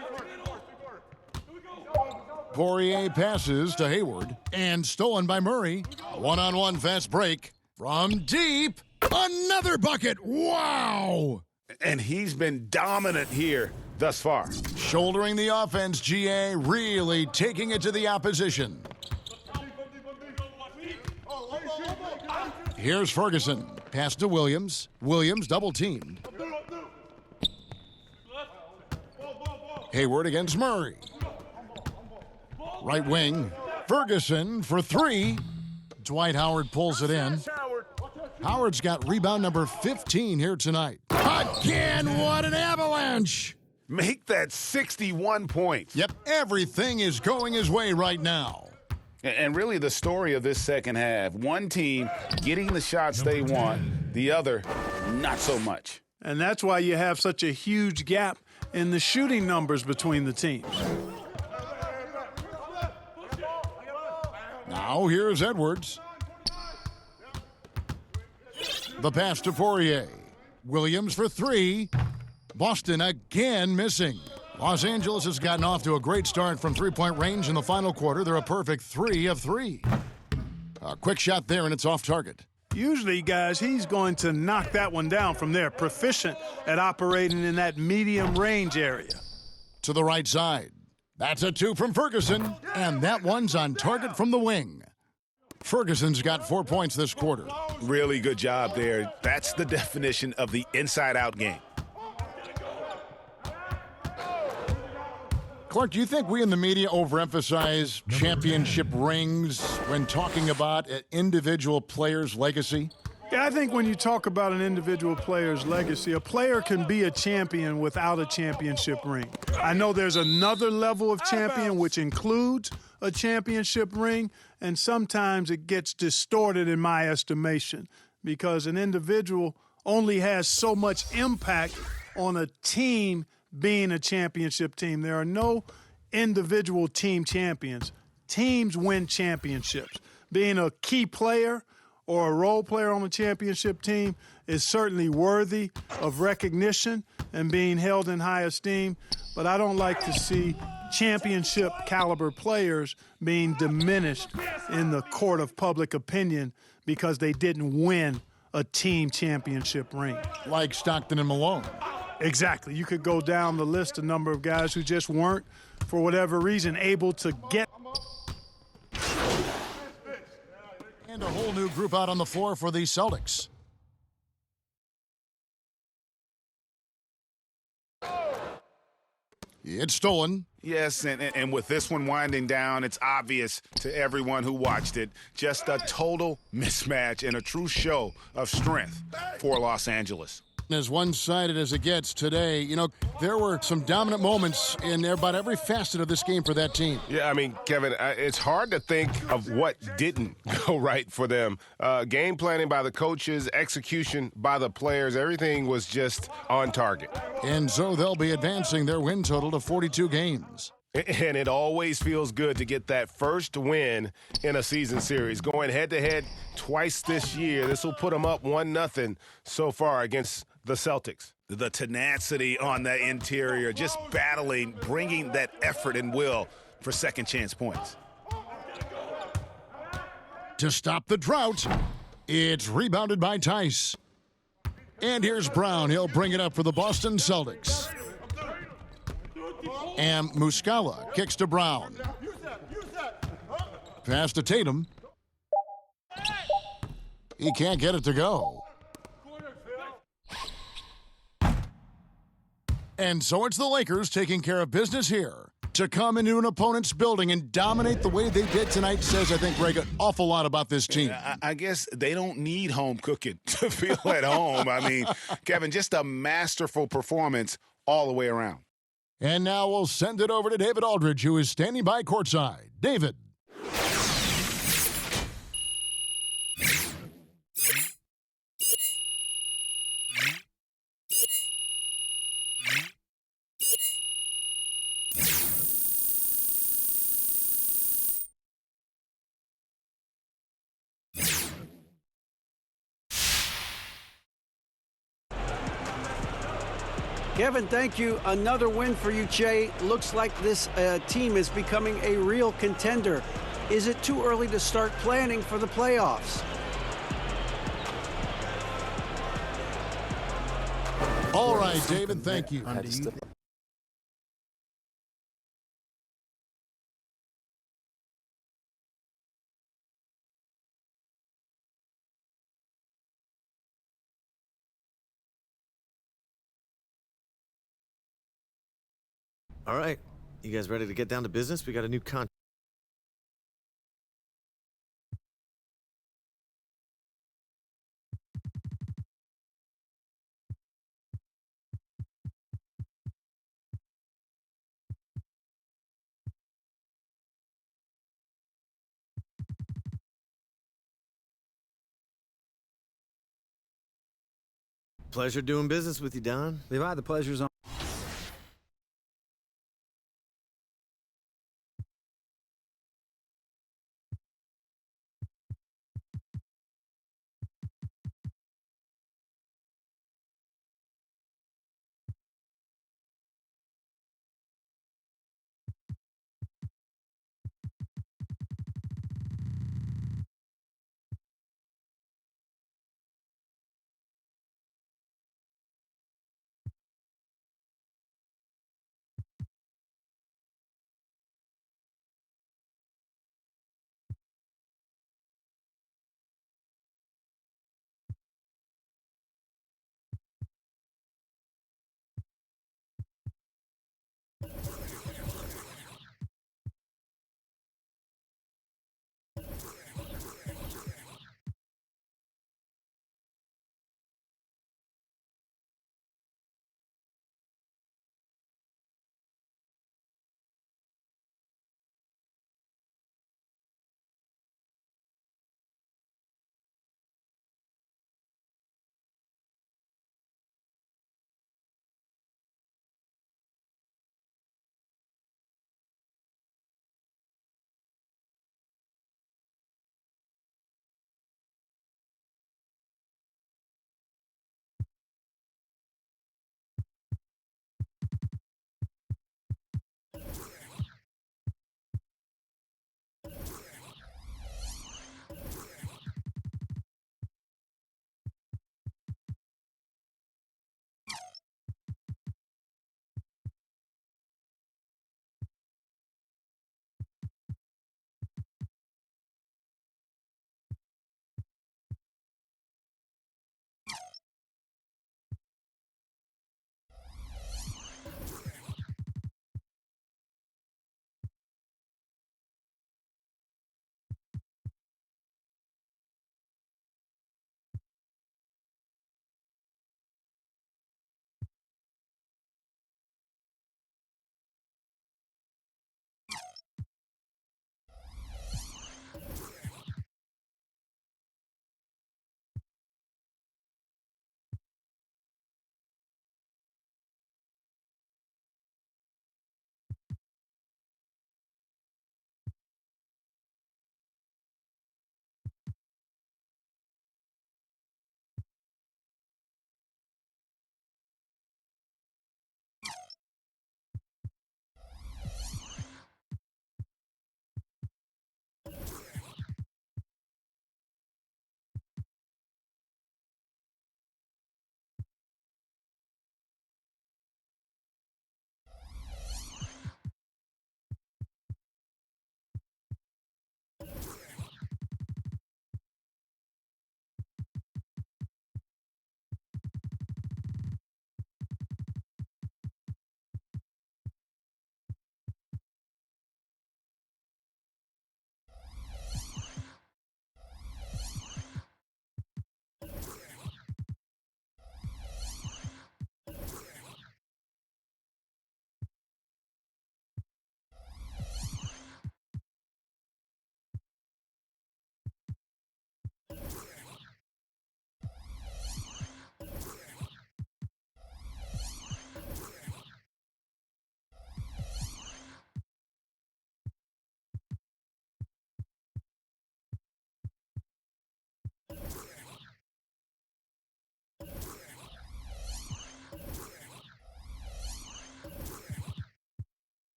Poirier passes to Hayward, and stolen by Murray. One-on-one fast break from deep. Another bucket. Wow! And he's been dominant here thus far. Shouldering the offense, GA, really taking it to the opposition. Here's Ferguson. Pass to Williams. Williams double-teamed. Hayward against Murray. Right wing. Ferguson for 3. Dwight Howard pulls it in. Howard's got rebound number 15 here tonight. Again, what an avalanche! Make that 61 points. Yep, everything is going his way right now. And really the story of this second half, one team getting the shots they want, the other not so much. And that's why you have such a huge gap in the shooting numbers between the teams. Now here's Edwards. The pass to Poirier. Williams for 3. Boston again missing. Los Angeles has gotten off to a great start from three-point range in the final quarter. They're a perfect 3 of 3. A quick shot there, and it's off target. Usually, guys, he's going to knock that one down from there. Proficient at operating in that medium range area. To the right side. That's a 2 from Ferguson, and that one's on target from the wing. Ferguson's got 4 points this quarter. Really good job there. That's the definition of the inside-out game. Clark, do you think we in the media overemphasize championship rings when talking about an individual player's legacy? Yeah, I think when you talk about an individual player's legacy, a player can be a champion without a championship ring. I know there's another level of champion which includes a championship ring, and sometimes it gets distorted in my estimation because an individual only has so much impact on a team being a championship team. There are no individual team champions. Teams win championships. Being a key player or a role player on a championship team is certainly worthy of recognition and being held in high esteem, but I don't like to see championship caliber players being diminished in the court of public opinion because they didn't win a team championship ring. Like Stockton and Malone. Exactly. You could go down the list, a number of guys who just weren't, for whatever reason, able to get. And a whole new group out on the floor for the Celtics. It's stolen. Yes, and with this one winding down, it's obvious to everyone who watched it. Just a total mismatch and a true show of strength for Los Angeles. As one-sided as it gets today, you know, there were some dominant moments in about every facet of this game for that team. Yeah, I mean, Kevin, it's hard to think of what didn't go right for them. Game planning by the coaches, execution by the players, everything was just on target. And so they'll be advancing their win total to 42 games. And it always feels good to get that first win in a season series. Going head-to-head twice this year, this will put them up 1-0 so far against the Celtics. The tenacity on the interior, just battling, bringing that effort and will for second chance points. To stop the drought, it's rebounded by Tice. And here's Brown. He'll bring it up for the Boston Celtics. And Muscala kicks to Brown. Pass to Tatum. He can't get it to go. And so it's the Lakers taking care of business here. To come into an opponent's building and dominate the way they did tonight says, I think, Greg, an awful lot about this team. I guess they don't need home cooking to feel at home. I mean, Kevin, just a masterful performance all the way around. And now we'll send it over to David Aldridge, who is standing by courtside. David. Kevin, thank you. Another win for you, Che. Looks like this team is becoming a real contender. Is it too early to start planning for the playoffs? All right, David, thank you. All right, you guys ready to get down to business? We got a new contract. Pleasure doing business with you, Don. Levi, the pleasure's on.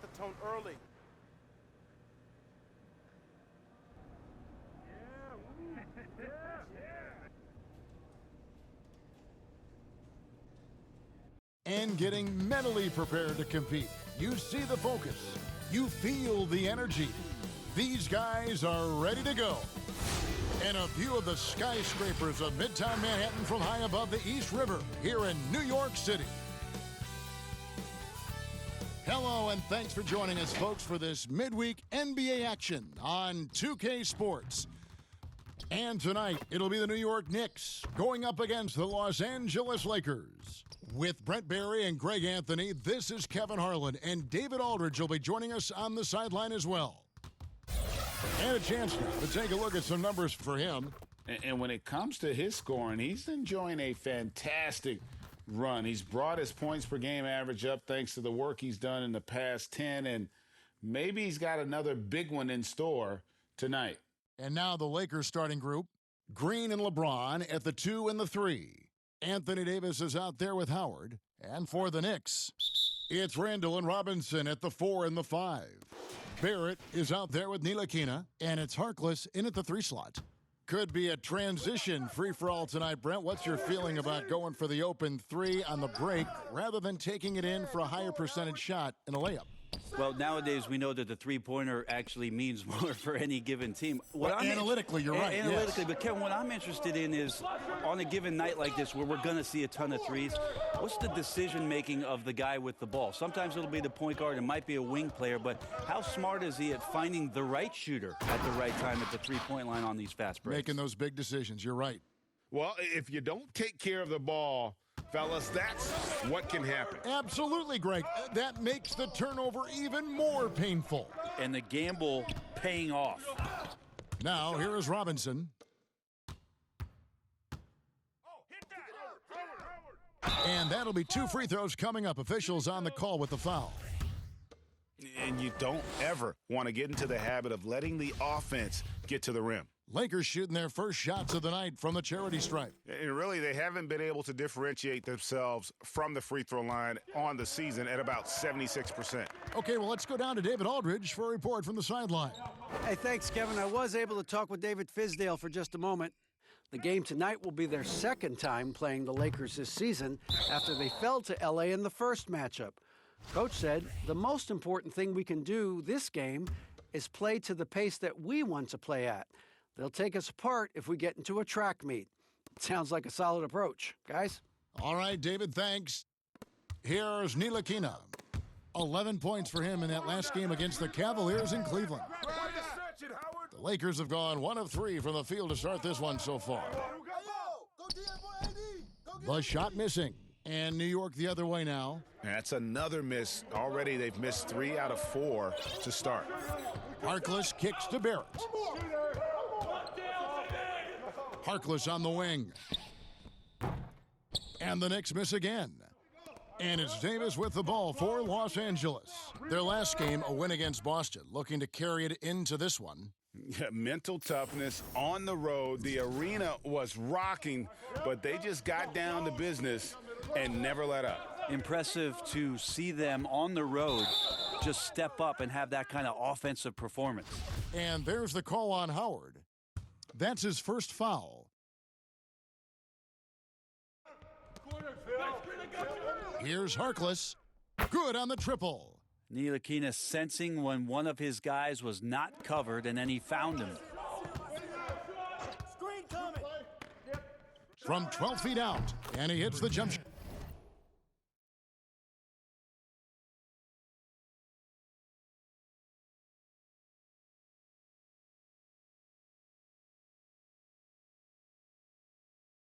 the tone early. And getting mentally prepared to compete. You see the focus. You feel the energy. These guys are ready to go. And a view of the skyscrapers of Midtown Manhattan from high above the East River here in New York City. Hello, and thanks for joining us, folks, for this midweek NBA action on 2K Sports. And tonight, it'll be the New York Knicks going up against the Los Angeles Lakers. With Brent Barry and Greg Anthony, this is Kevin Harlan, and David Aldridge will be joining us on the sideline as well. And a chance to take a look at some numbers for him. And when it comes to his scoring, he's enjoying a fantastic run. He's brought his points per game average up thanks to the work he's done in the past 10, and maybe he's got another big one in store tonight. And now the Lakers starting group. Green and LeBron at the 2 and the 3. Anthony Davis is out there with Howard. And for the Knicks, it's Randall and Robinson at the 4 and the 5. Barrett is out there with Ntilikina, and it's Harkless in at the 3 slot. Could be a transition free-for-all tonight, Brent. What's your feeling about going for the open 3 on the break rather than taking it in for a higher percentage shot in a layup? Well, nowadays we know that the three-pointer actually means more for any given team. Analytically, you're right. Analytically, yes. But Kevin, what I'm interested in is on a given night like this where we're going to see a ton of threes, what's the decision-making of the guy with the ball? Sometimes it'll be the point guard, it might be a wing player, but how smart is he at finding the right shooter at the right time at the three-point line on these fast breaks? Making those big decisions, you're right. Well, if you don't take care of the ball, fellas, that's what can happen. Absolutely, Greg. That makes the turnover even more painful. And the gamble paying off. Now, here is Robinson. And that'll be 2 free throws coming up. Officials on the call with the foul. And you don't ever want to get into the habit of letting the offense get to the rim. Lakers shooting their first shots of the night from the charity stripe. And really, they haven't been able to differentiate themselves from the free throw line on the season at about 76%. Okay, well, let's go down to David Aldridge for a report from the sideline. Hey, thanks, Kevin. I was able to talk with David Fizdale for just a moment. The game tonight will be their second time playing the Lakers this season after they fell to L.A. in the first matchup. Coach said the most important thing we can do this game is play to the pace that we want to play at. They'll take us apart if we get into a track meet. Sounds like a solid approach. Guys? All right, David, thanks. Here's Ntilikina. 11 points for him in that last game against the Cavaliers in Cleveland. The Lakers have gone 1 of 3 from the field to start this one so far. The shot missing. And New York the other way now. That's another miss. Already they've missed 3 out of 4 to start. Harkless kicks to Barrett. Harkless on the wing. And the Knicks miss again. And it's Davis with the ball for Los Angeles. Their last game, a win against Boston, looking to carry it into this one. Yeah, mental toughness on the road. The arena was rocking, but they just got down to business and never let up. Impressive to see them on the road just step up and have that kind of offensive performance. And there's the call on Howard. That's his first foul. Here's Harkless. Good on the triple. Ntilikina sensing when one of his guys was not covered, and then he found him. From 12 feet out, and he hits the jump shot.